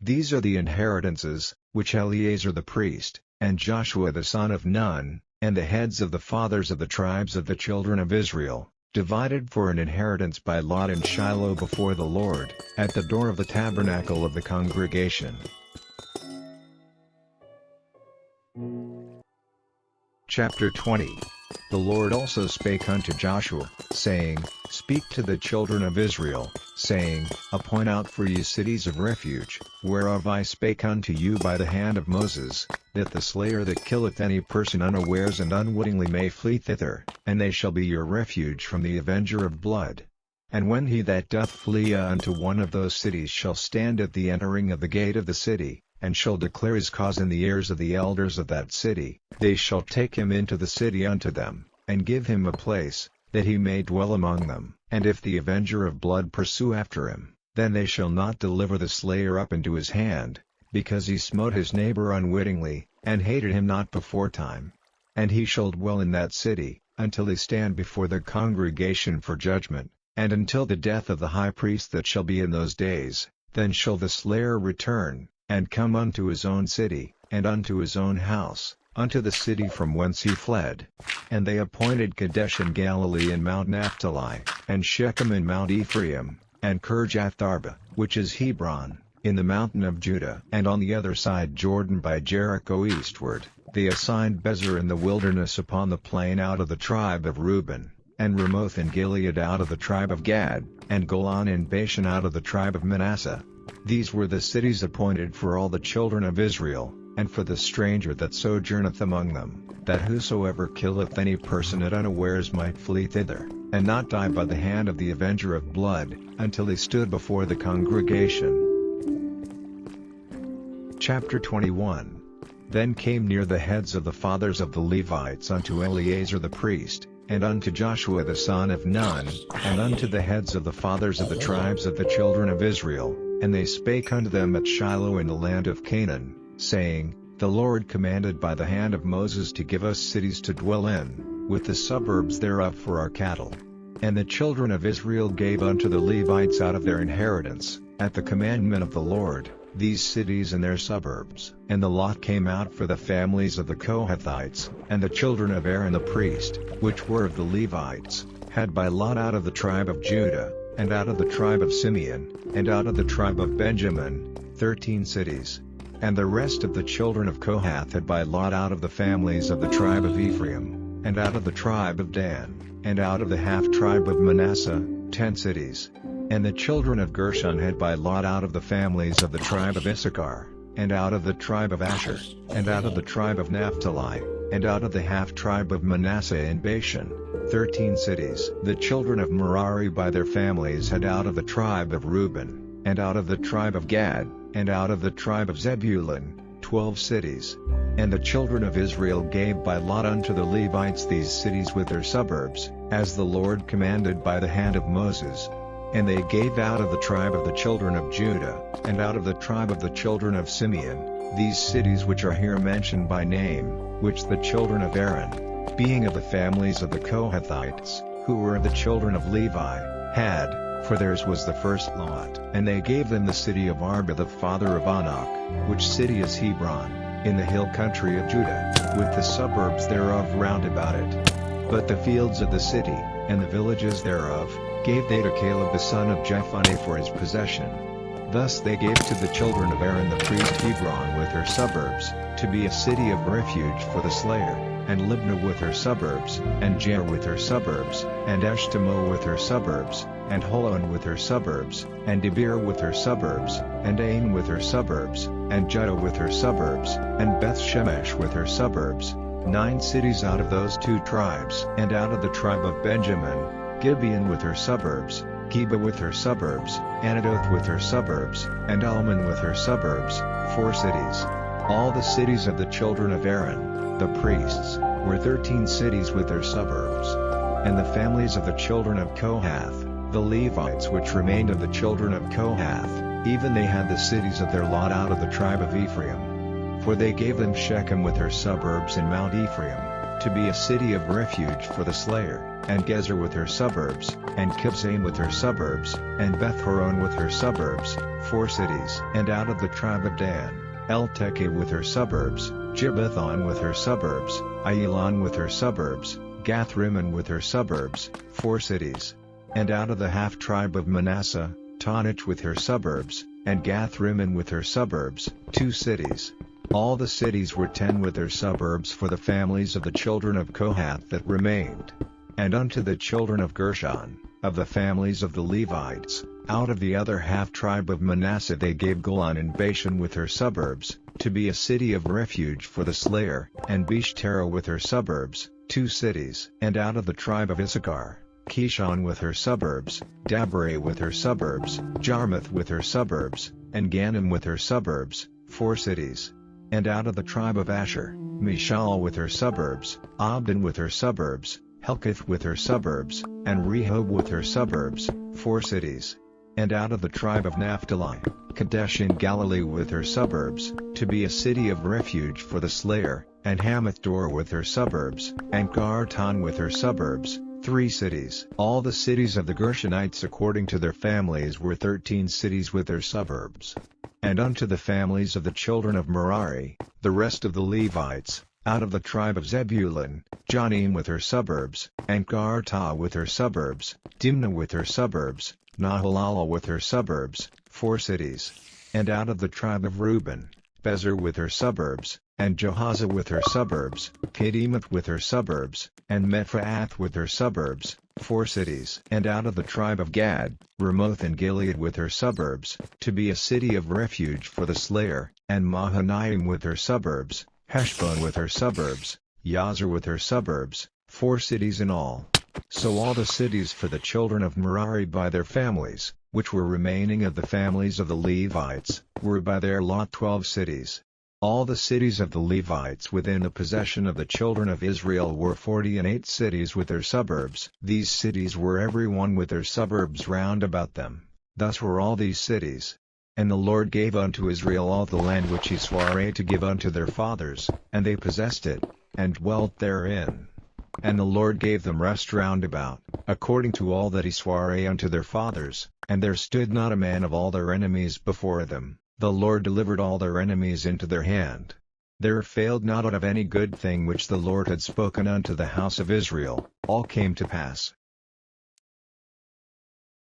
These are the inheritances, which Eleazar the priest, and Joshua the son of Nun, and the heads of the fathers of the tribes of the children of Israel, divided for an inheritance by lot in Shiloh before the Lord, at the door of the tabernacle of the congregation. Chapter 20. The Lord also spake unto Joshua, saying, Speak to the children of Israel, saying, Appoint out for you cities of refuge, whereof I spake unto you by the hand of Moses, that the slayer that killeth any person unawares and unwittingly may flee thither, and they shall be your refuge from the avenger of blood. And when he that doth flee unto one of those cities shall stand at the entering of the gate of the city, and shall declare his cause in the ears of the elders of that city, they shall take him into the city unto them, and give him a place, that he may dwell among them. And if the avenger of blood pursue after him, then they shall not deliver the slayer up into his hand, because he smote his neighbor unwittingly, and hated him not beforetime. And he shall dwell in that city, until he stand before the congregation for judgment, and until the death of the high priest that shall be in those days. Then shall the slayer return, and come unto his own city, and unto his own house, unto the city from whence he fled. And they appointed Kadesh in Galilee and Mount Naphtali, and Shechem in Mount Ephraim, and Kirjath-Arba, which is Hebron, in the mountain of Judah. And on the other side Jordan by Jericho eastward, they assigned Bezer in the wilderness upon the plain out of the tribe of Reuben, and Ramoth in Gilead out of the tribe of Gad, and Golan in Bashan out of the tribe of Manasseh. These were the cities appointed for all the children of Israel, and for the stranger that sojourneth among them, that whosoever killeth any person at unawares might flee thither, and not die by the hand of the avenger of blood, until he stood before the congregation. Chapter 21. Then came near the heads of the fathers of the Levites unto Eleazar the priest, and unto Joshua the son of Nun, and unto the heads of the fathers of the tribes of the children of Israel, and they spake unto them at Shiloh in the land of Canaan, saying, The Lord commanded by the hand of Moses to give us cities to dwell in, with the suburbs thereof for our cattle. And the children of Israel gave unto the Levites out of their inheritance, at the commandment of the Lord, these cities and their suburbs. And the lot came out for the families of the Kohathites, and the children of Aaron the priest, which were of the Levites, had by lot out of the tribe of Judah, and out of the tribe of Simeon, and out of the tribe of Benjamin, 13 cities. And the rest of the children of Kohath had by lot out of the families of the tribe of Ephraim, and out of the tribe of Dan, and out of the half-tribe of Manasseh, 10 cities. And the children of Gershon had by lot out of the families of the tribe of Issachar, and out of the tribe of Asher, and out of the tribe of Naphtali, and out of the half-tribe of Manasseh in Bashan, 13 cities. The children of Merari by their families had out of the tribe of Reuben, and out of the tribe of Gad, and out of the tribe of Zebulun, 12 cities. And the children of Israel gave by lot unto the Levites these cities with their suburbs, as the Lord commanded by the hand of Moses. And they gave out of the tribe of the children of Judah, and out of the tribe of the children of Simeon, these cities which are here mentioned by name, which the children of Aaron, being of the families of the Kohathites, who were of the children of Levi, had, for theirs was the first lot. And they gave them the city of Arba the father of Anak, which city is Hebron, in the hill country of Judah, with the suburbs thereof round about it. But the fields of the city, and the villages thereof, gave they to Caleb the son of Jephunneh for his possession. Thus they gave to the children of Aaron the priest Hebron with her suburbs, to be a city of refuge for the slayer, and Libnah with her suburbs, and Jair with her suburbs, and Eshtemoh with her suburbs, and Holon with her suburbs, and Debir with her suburbs, and Ain with her suburbs, and Judah with her suburbs, and Beth Shemesh with her suburbs, 9 cities out of those 2 tribes. And out of the tribe of Benjamin, Gibeon with her suburbs, Geba with her suburbs, Anadoth with her suburbs, and Almon with her suburbs, 4 cities. All the cities of the children of Aaron, the priests, were 13 cities with their suburbs. And the families of the children of Kohath, the Levites which remained of the children of Kohath, even they had the cities of their lot out of the tribe of Ephraim. For they gave them Shechem with her suburbs in Mount Ephraim, to be a city of refuge for the slayer, and Gezer with her suburbs, and Kibzaim with her suburbs, and Beth-horon with her suburbs, 4 cities. And out of the tribe of Dan, Eltekeh with her suburbs, Gibbethon with her suburbs, Ailon with her suburbs, Gath-rimmon with her suburbs, 4 cities. And out of the half-tribe of Manasseh, Taanach with her suburbs, and Gath-rimmon with her suburbs, 2 cities. All the cities were 10 with their suburbs for the families of the children of Kohath that remained. And unto the children of Gershon, of the families of the Levites, out of the other half-tribe of Manasseh they gave Golan and Bashan with her suburbs, to be a city of refuge for the slayer, and Beshtera with her suburbs, 2 cities. And out of the tribe of Issachar, Kishon with her suburbs, Dabareh with her suburbs, Jarmuth with her suburbs, and Ganim with her suburbs, 4 cities. And out of the tribe of Asher, Mishal with her suburbs, Abdon with her suburbs, Helkath with her suburbs, and Rehob with her suburbs, 4 cities. And out of the tribe of Naphtali, Kadesh in Galilee with her suburbs, to be a city of refuge for the slayer, and Hamath-dor with her suburbs, and Gartan with her suburbs, 3 cities. All the cities of the Gershonites according to their families were 13 cities with their suburbs. And unto the families of the children of Merari, the rest of the Levites, out of the tribe of Zebulun, Jonim with her suburbs, and Gartah with her suburbs, Dimnah with her suburbs, Nahalal with her suburbs, 4 cities. And out of the tribe of Reuben, Bezer with her suburbs, and Jehazzah with her suburbs, Kedemoth with her suburbs, and Mephaath with her suburbs, 4 cities. And out of the tribe of Gad, Ramoth and Gilead with her suburbs, to be a city of refuge for the slayer, and Mahanaim with her suburbs, Heshbon with her suburbs, Yazer with her suburbs, 4 cities in all. So all the cities for the children of Merari by their families, which were remaining of the families of the Levites, were by their lot 12 cities. All the cities of the Levites within the possession of the children of Israel were 48 cities with their suburbs. These cities were every one with their suburbs round about them. Thus were all these cities. And the Lord gave unto Israel all the land which he sware to give unto their fathers, and they possessed it, and dwelt therein. And the Lord gave them rest round about, according to all that he sware unto their fathers, and there stood not a man of all their enemies before them. The Lord delivered all their enemies into their hand. There failed not out of any good thing which the Lord had spoken unto the house of Israel, all came to pass.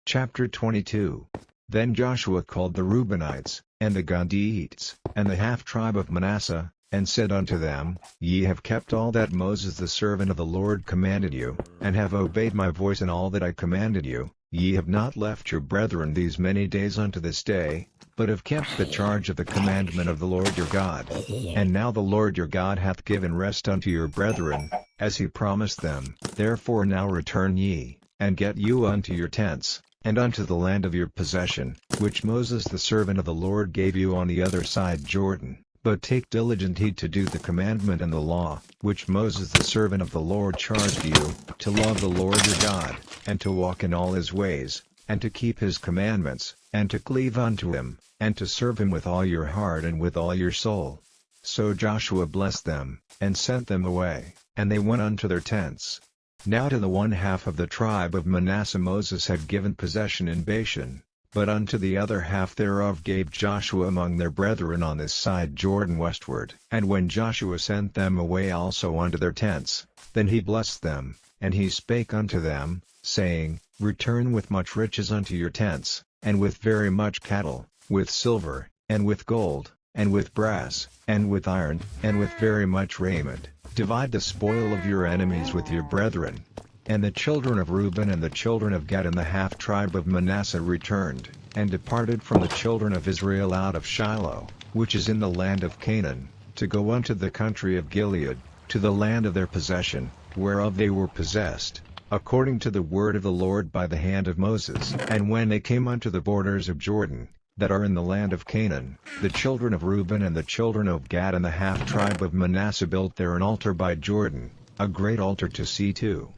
Chapter 22. Then Joshua called the Reubenites, and the Gadiites, and the half-tribe of Manasseh, and said unto them, Ye have kept all that Moses the servant of the Lord commanded you, and have obeyed my voice in all that I commanded you. Ye have not left your brethren these many days unto this day, but have kept the charge of the commandment of the Lord your God. And now the Lord your God hath given rest unto your brethren, as he promised them. Therefore now return ye, and get you unto your tents, and unto the land of your possession, which Moses the servant of the Lord gave you on the other side Jordan. But take diligent heed to do the commandment and the law, which Moses the servant of the Lord charged you, to love the Lord your God, and to walk in all his ways, and to keep his commandments, and to cleave unto him, and to serve him with all your heart and with all your soul. So Joshua blessed them, and sent them away, and they went unto their tents. Now to the one half of the tribe of Manasseh Moses had given possession in Bashan, but unto the other half thereof gave Joshua among their brethren on this side Jordan westward. And when Joshua sent them away also unto their tents, then he blessed them, and he spake unto them, saying, Return with much riches unto your tents, and with very much cattle, with silver, and with gold, and with brass, and with iron, and with very much raiment. Divide the spoil of your enemies with your brethren. And the children of Reuben and the children of Gad and the half tribe of Manasseh returned, and departed from the children of Israel out of Shiloh, which is in the land of Canaan, to go unto the country of Gilead, to the land of their possession, whereof they were possessed, according to the word of the Lord by the hand of Moses. And when they came unto the borders of Jordan, that are in the land of Canaan, the children of Reuben and the children of Gad and the half tribe of Manasseh built there an altar by Jordan, a great altar to see to.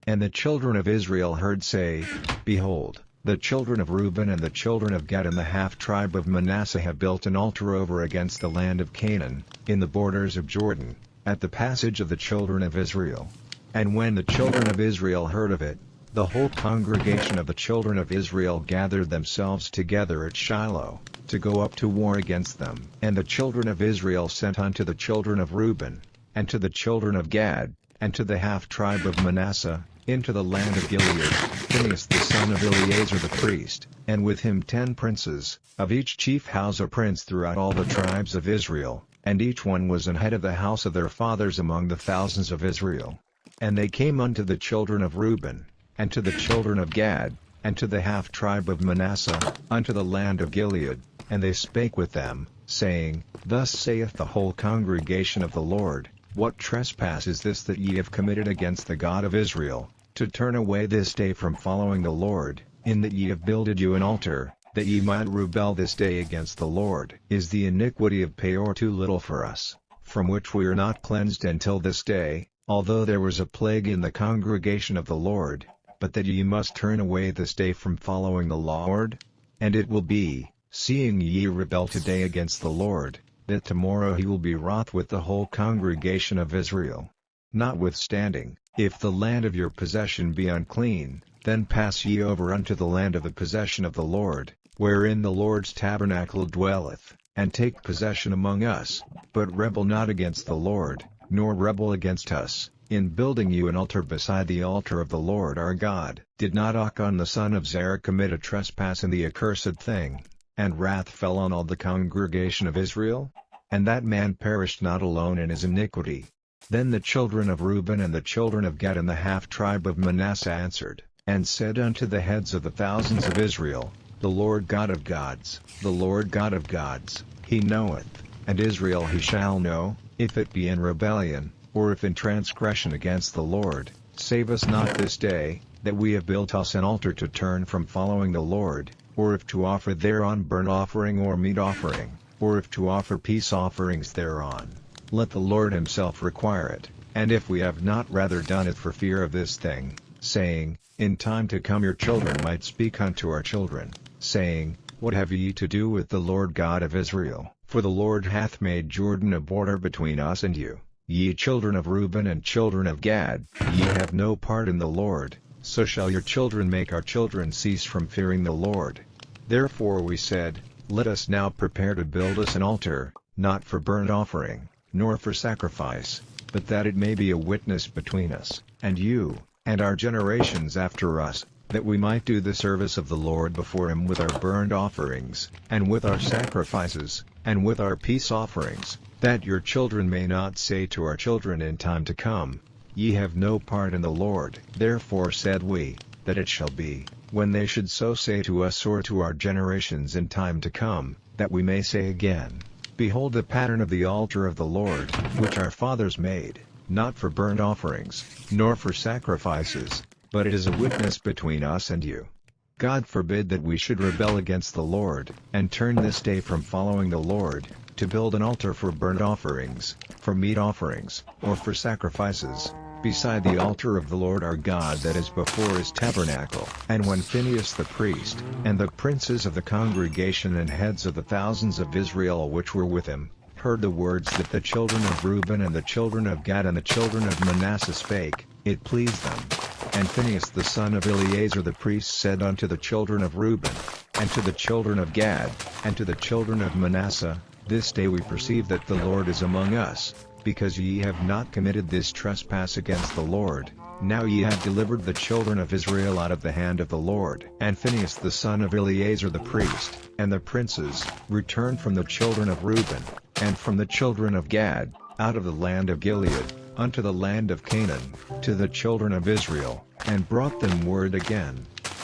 And the children of Israel heard say, Behold, the children of Reuben and the children of Gad and the half tribe of Manasseh have built an altar over against the land of Canaan, in the borders of Jordan, at the passage of the children of Israel. And when the children of Israel heard of it, the whole congregation of the children of Israel gathered themselves together at Shiloh, to go up to war against them. And the children of Israel sent unto the children of Reuben, and to the children of Gad, and to the half tribe of Manasseh, into the land of Gilead, Phinehas the son of Eleazar the priest, and with him 10 princes, of each chief house a prince throughout all the tribes of Israel, and each one was an head of the house of their fathers among the thousands of Israel. And they came unto the children of Reuben, and to the children of Gad, and to the half tribe of Manasseh, unto the land of Gilead, and they spake with them, saying, Thus saith the whole congregation of the Lord, What trespass is this that ye have committed against the God of Israel, to turn away this day from following the Lord, in that ye have builded you an altar, that ye might rebel this day against the Lord? Is the iniquity of Peor too little for us, from which we are not cleansed until this day, although there was a plague in the congregation of the Lord, but that ye must turn away this day from following the Lord? And it will be, seeing ye rebel today against the Lord, that tomorrow he will be wroth with the whole congregation of Israel. Notwithstanding, if the land of your possession be unclean, then pass ye over unto the land of the possession of the Lord, wherein the Lord's tabernacle dwelleth, and take possession among us, but rebel not against the Lord, nor rebel against us, in building you an altar beside the altar of the Lord our God. Did not Achan the son of Zerah commit a trespass in the accursed thing, and wrath fell on all the congregation of Israel? And that man perished not alone in his iniquity. Then the children of Reuben and the children of Gad and the half tribe of Manasseh answered, and said unto the heads of the thousands of Israel, The Lord God of gods, the Lord God of gods, he knoweth, and Israel he shall know, if it be in rebellion, or if in transgression against the Lord. Save us not this day, that we have built us an altar to turn from following the Lord, or if to offer thereon burnt offering or meat offering, or if to offer peace offerings thereon. Let the Lord himself require it, and if we have not rather done it for fear of this thing, saying, In time to come your children might speak unto our children, saying, What have ye to do with the Lord God of Israel? For the Lord hath made Jordan a border between us and you. Ye children of Reuben and children of Gad, ye have no part in the Lord, so shall your children make our children cease from fearing the Lord. Therefore we said, Let us now prepare to build us an altar, not for burnt offering, nor for sacrifice, but that it may be a witness between us, and you, and our generations after us, that we might do the service of the Lord before him with our burnt offerings, and with our sacrifices, and with our peace offerings, that your children may not say to our children in time to come, Ye have no part in the Lord. Therefore said we, that it shall be, when they should so say to us or to our generations in time to come, that we may say again, Behold the pattern of the altar of the Lord, which our fathers made, not for burnt offerings, nor for sacrifices, but it is a witness between us and you. God forbid that we should rebel against the Lord, and turn this day from following the Lord, to build an altar for burnt offerings, for meat offerings, or for sacrifices, beside the altar of the Lord our God that is before his tabernacle. And when Phinehas the priest, and the princes of the congregation and heads of the thousands of Israel which were with him, heard the words that the children of Reuben and the children of Gad and the children of Manasseh spake, it pleased them, And Phinehas the son of Eleazar the priest said unto the children of Reuben, and to the children of Gad, and to the children of Manasseh, This day we perceive that the Lord is among us, because ye have not committed this trespass against the Lord. Now ye have delivered the children of Israel out of the hand of the Lord. And Phinehas the son of Eleazar the priest, and the princes, returned from the children of Reuben, and from the children of Gad, out of the land of Gilead, unto the land of Canaan, to the children of Israel, and brought them word again.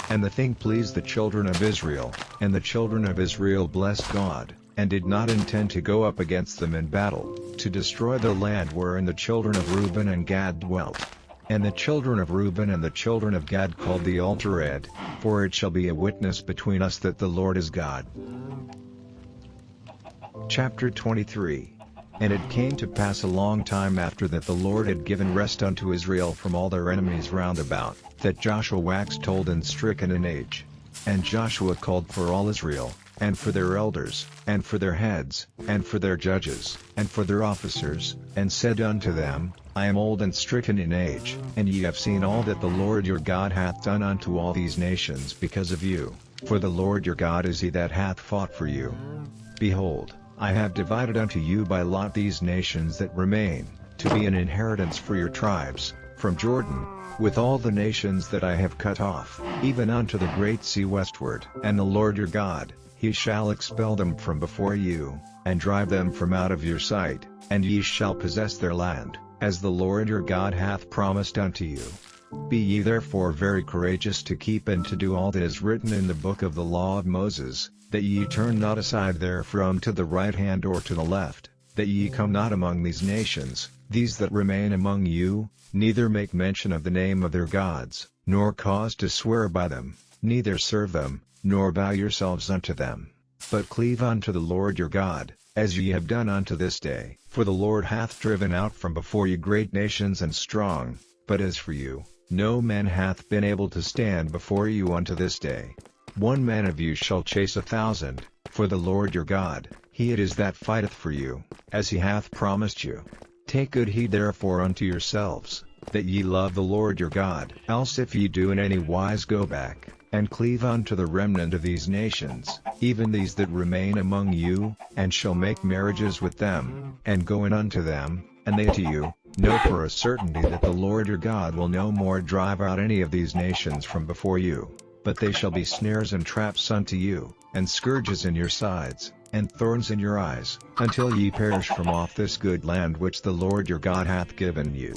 And the thing pleased the children of Israel, and the children of Israel blessed God, and did not intend to go up against them in battle, to destroy the land wherein the children of Reuben and Gad dwelt. And the children of Reuben and the children of Gad called the altar Ed, for it shall be a witness between us that the Lord is God. Chapter 23. And it came to pass a long time after that the Lord had given rest unto Israel from all their enemies round about, that Joshua waxed old and stricken in age. And Joshua called for all Israel, and for their elders, and for their heads, and for their judges, and for their officers, and said unto them, I am old and stricken in age, and ye have seen all that the Lord your God hath done unto all these nations because of you, for the Lord your God is he that hath fought for you. Behold, I have divided unto you by lot these nations that remain, to be an inheritance for your tribes, from Jordan, with all the nations that I have cut off, even unto the great sea westward. And the Lord your God, he shall expel them from before you, and drive them from out of your sight, and ye shall possess their land, as the Lord your God hath promised unto you. Be ye therefore very courageous to keep and to do all that is written in the book of the law of Moses, that ye turn not aside therefrom to the right hand or to the left, that ye come not among these nations, these that remain among you, neither make mention of the name of their gods, nor cause to swear by them, neither serve them, nor bow yourselves unto them. But cleave unto the Lord your God, as ye have done unto this day. For the Lord hath driven out from before you great nations and strong, but as for you, no man hath been able to stand before you unto this day. One man of you shall chase 1,000, for the Lord your God, he it is that fighteth for you, as he hath promised you. Take good heed therefore unto yourselves, that ye love the Lord your God. Else if ye do in any wise go back, and cleave unto the remnant of these nations, even these that remain among you, and shall make marriages with them, and go in unto them, and they to you, know for a certainty that the Lord your God will no more drive out any of these nations from before you, but they shall be snares and traps unto you, and scourges in your sides, and thorns in your eyes, until ye perish from off this good land which the Lord your God hath given you.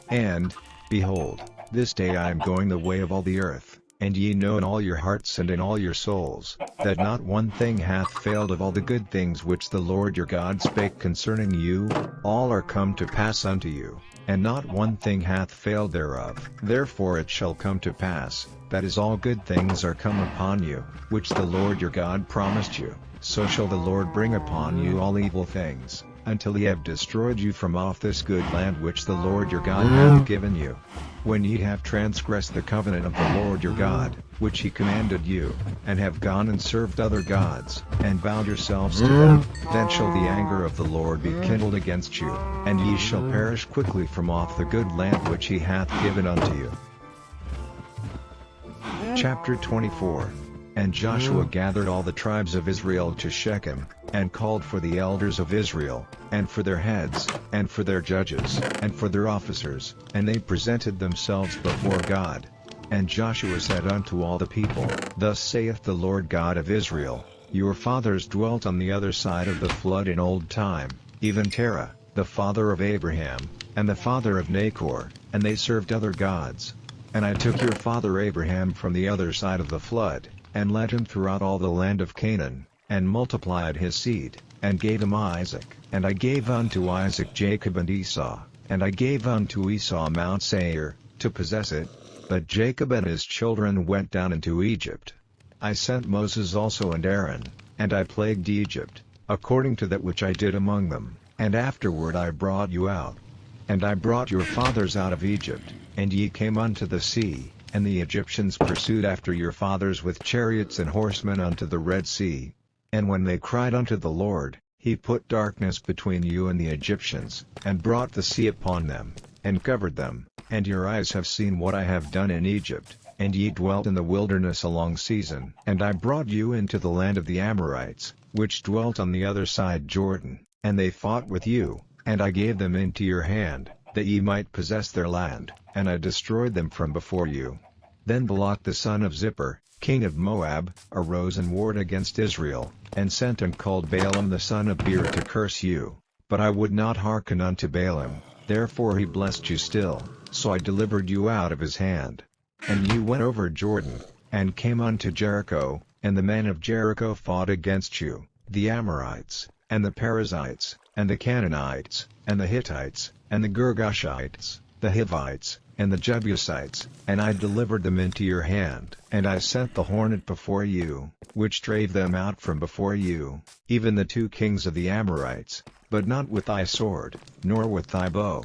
And, behold, this day I am going the way of all the earth, and ye know in all your hearts and in all your souls, that not one thing hath failed of all the good things which the Lord your God spake concerning you, all are come to pass unto you, and not one thing hath failed thereof. Therefore it shall come to pass, that as all good things are come upon you, which the Lord your God promised you, so shall the Lord bring upon you all evil things, until he have destroyed you from off this good land which the Lord your God hath given you. When ye have transgressed the covenant of the Lord your God, which he commanded you, and have gone and served other gods, and bound yourselves to them, then shall the anger of the Lord be kindled against you, and ye shall perish quickly from off the good land which he hath given unto you. Chapter 24. And Joshua gathered all the tribes of Israel to Shechem, and called for the elders of Israel, and for their heads, and for their judges, and for their officers, and they presented themselves before God. And Joshua said unto all the people, Thus saith the Lord God of Israel, Your fathers dwelt on the other side of the flood in old time, even Terah, the father of Abraham, and the father of Nachor, and they served other gods. And I took your father Abraham from the other side of the flood, and led him throughout all the land of Canaan, and multiplied his seed, and gave him Isaac. And I gave unto Isaac Jacob and Esau, and I gave unto Esau Mount Seir, to possess it, but Jacob and his children went down into Egypt. I sent Moses also and Aaron, and I plagued Egypt, according to that which I did among them, and afterward I brought you out. And I brought your fathers out of Egypt, and ye came unto the sea, and the Egyptians pursued after your fathers with chariots and horsemen unto the Red Sea. And when they cried unto the Lord, he put darkness between you and the Egyptians, and brought the sea upon them, and covered them, and your eyes have seen what I have done in Egypt, and ye dwelt in the wilderness a long season. And I brought you into the land of the Amorites, which dwelt on the other side Jordan, and they fought with you, and I gave them into your hand, that ye might possess their land, and I destroyed them from before you. Then Balak the son of Zippor, king of Moab, arose and warred against Israel, and sent and called Balaam the son of Beor to curse you. But I would not hearken unto Balaam, therefore he blessed you still, so I delivered you out of his hand. And you went over Jordan, and came unto Jericho, and the men of Jericho fought against you, the Amorites, and the Perizzites, and the Canaanites, and the Hittites, and the Girgashites, the Hivites, and the Jebusites, and I delivered them into your hand. And I sent the hornet before you, which drave them out from before you, even the 2 kings of the Amorites, but not with thy sword, nor with thy bow.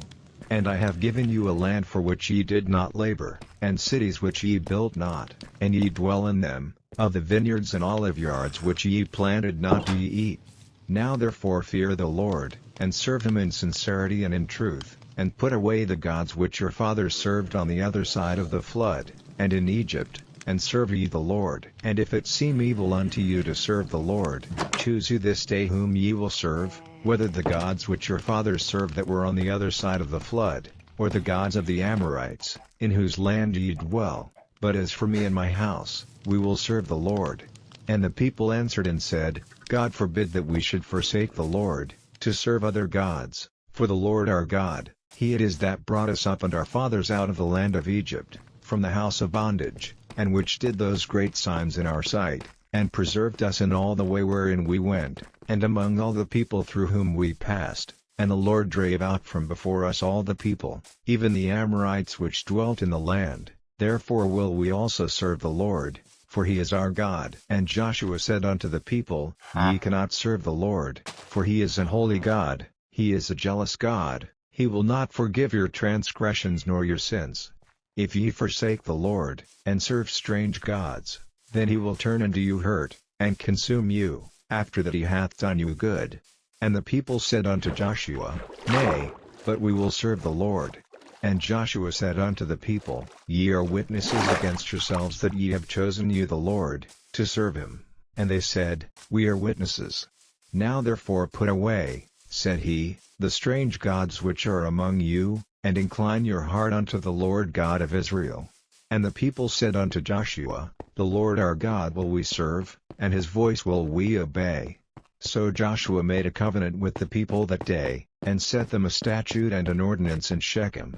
And I have given you a land for which ye did not labor, and cities which ye built not, and ye dwell in them, of the vineyards and olive yards which ye planted not do ye eat. Now therefore fear the Lord, and serve him in sincerity and in truth, and put away the gods which your fathers served on the other side of the flood, and in Egypt, and serve ye the Lord. And if it seem evil unto you to serve the Lord, choose you this day whom ye will serve, whether the gods which your fathers served that were on the other side of the flood, or the gods of the Amorites, in whose land ye dwell. But as for me and my house, we will serve the Lord. And the people answered and said, God forbid that we should forsake the Lord, to serve other gods, for the Lord our God, He it is that brought us up and our fathers out of the land of Egypt, from the house of bondage, and which did those great signs in our sight, and preserved us in all the way wherein we went, and among all the people through whom we passed. And the Lord drave out from before us all the people, even the Amorites which dwelt in the land. Therefore will we also serve the Lord, for He is our God. And Joshua said unto the people, Ye cannot serve the Lord, for He is an holy God, He is a jealous God, He will not forgive your transgressions nor your sins. If ye forsake the Lord, and serve strange gods, then He will turn and do you hurt, and consume you, after that He hath done you good. And the people said unto Joshua, Nay, but we will serve the Lord. And Joshua said unto the people, Ye are witnesses against yourselves that ye have chosen you the Lord, to serve Him. And they said, We are witnesses. Now therefore put away, said he, the strange gods which are among you, and incline your heart unto the Lord God of Israel. And the people said unto Joshua, The Lord our God will we serve, and His voice will we obey. So Joshua made a covenant with the people that day, and set them a statute and an ordinance in Shechem.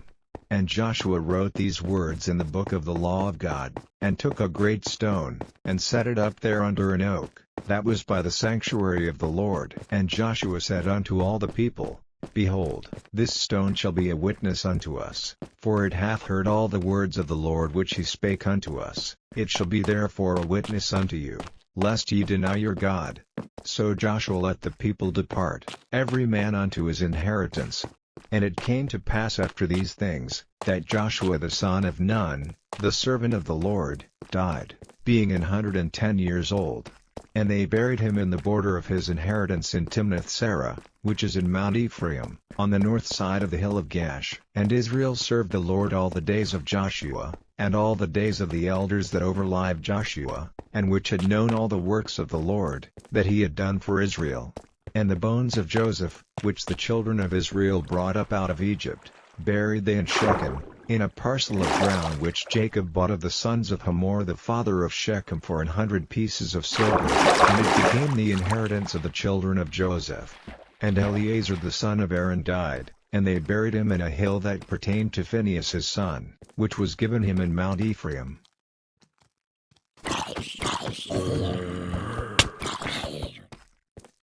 And Joshua wrote these words in the book of the law of God, and took a great stone, and set it up there under an oak, that was by the sanctuary of the Lord. And Joshua said unto all the people, Behold, this stone shall be a witness unto us, for it hath heard all the words of the Lord which He spake unto us. It shall be therefore a witness unto you, lest ye deny your God. So Joshua let the people depart, every man unto his inheritance. And it came to pass after these things, that Joshua the son of Nun, the servant of the Lord, died, being 110 years old. And they buried him in the border of his inheritance in Timnath-serah, which is in Mount Ephraim, on the north side of the hill of Gash. And Israel served the Lord all the days of Joshua, and all the days of the elders that overlived Joshua, and which had known all the works of the Lord, that He had done for Israel. And the bones of Joseph, which the children of Israel brought up out of Egypt, buried they in Shechem, in a parcel of ground which Jacob bought of the sons of Hamor the father of Shechem for 100 pieces of silver, and it became the inheritance of the children of Joseph. And Eleazar the son of Aaron died, and they buried him in a hill that pertained to Phinehas his son, which was given him in Mount Ephraim.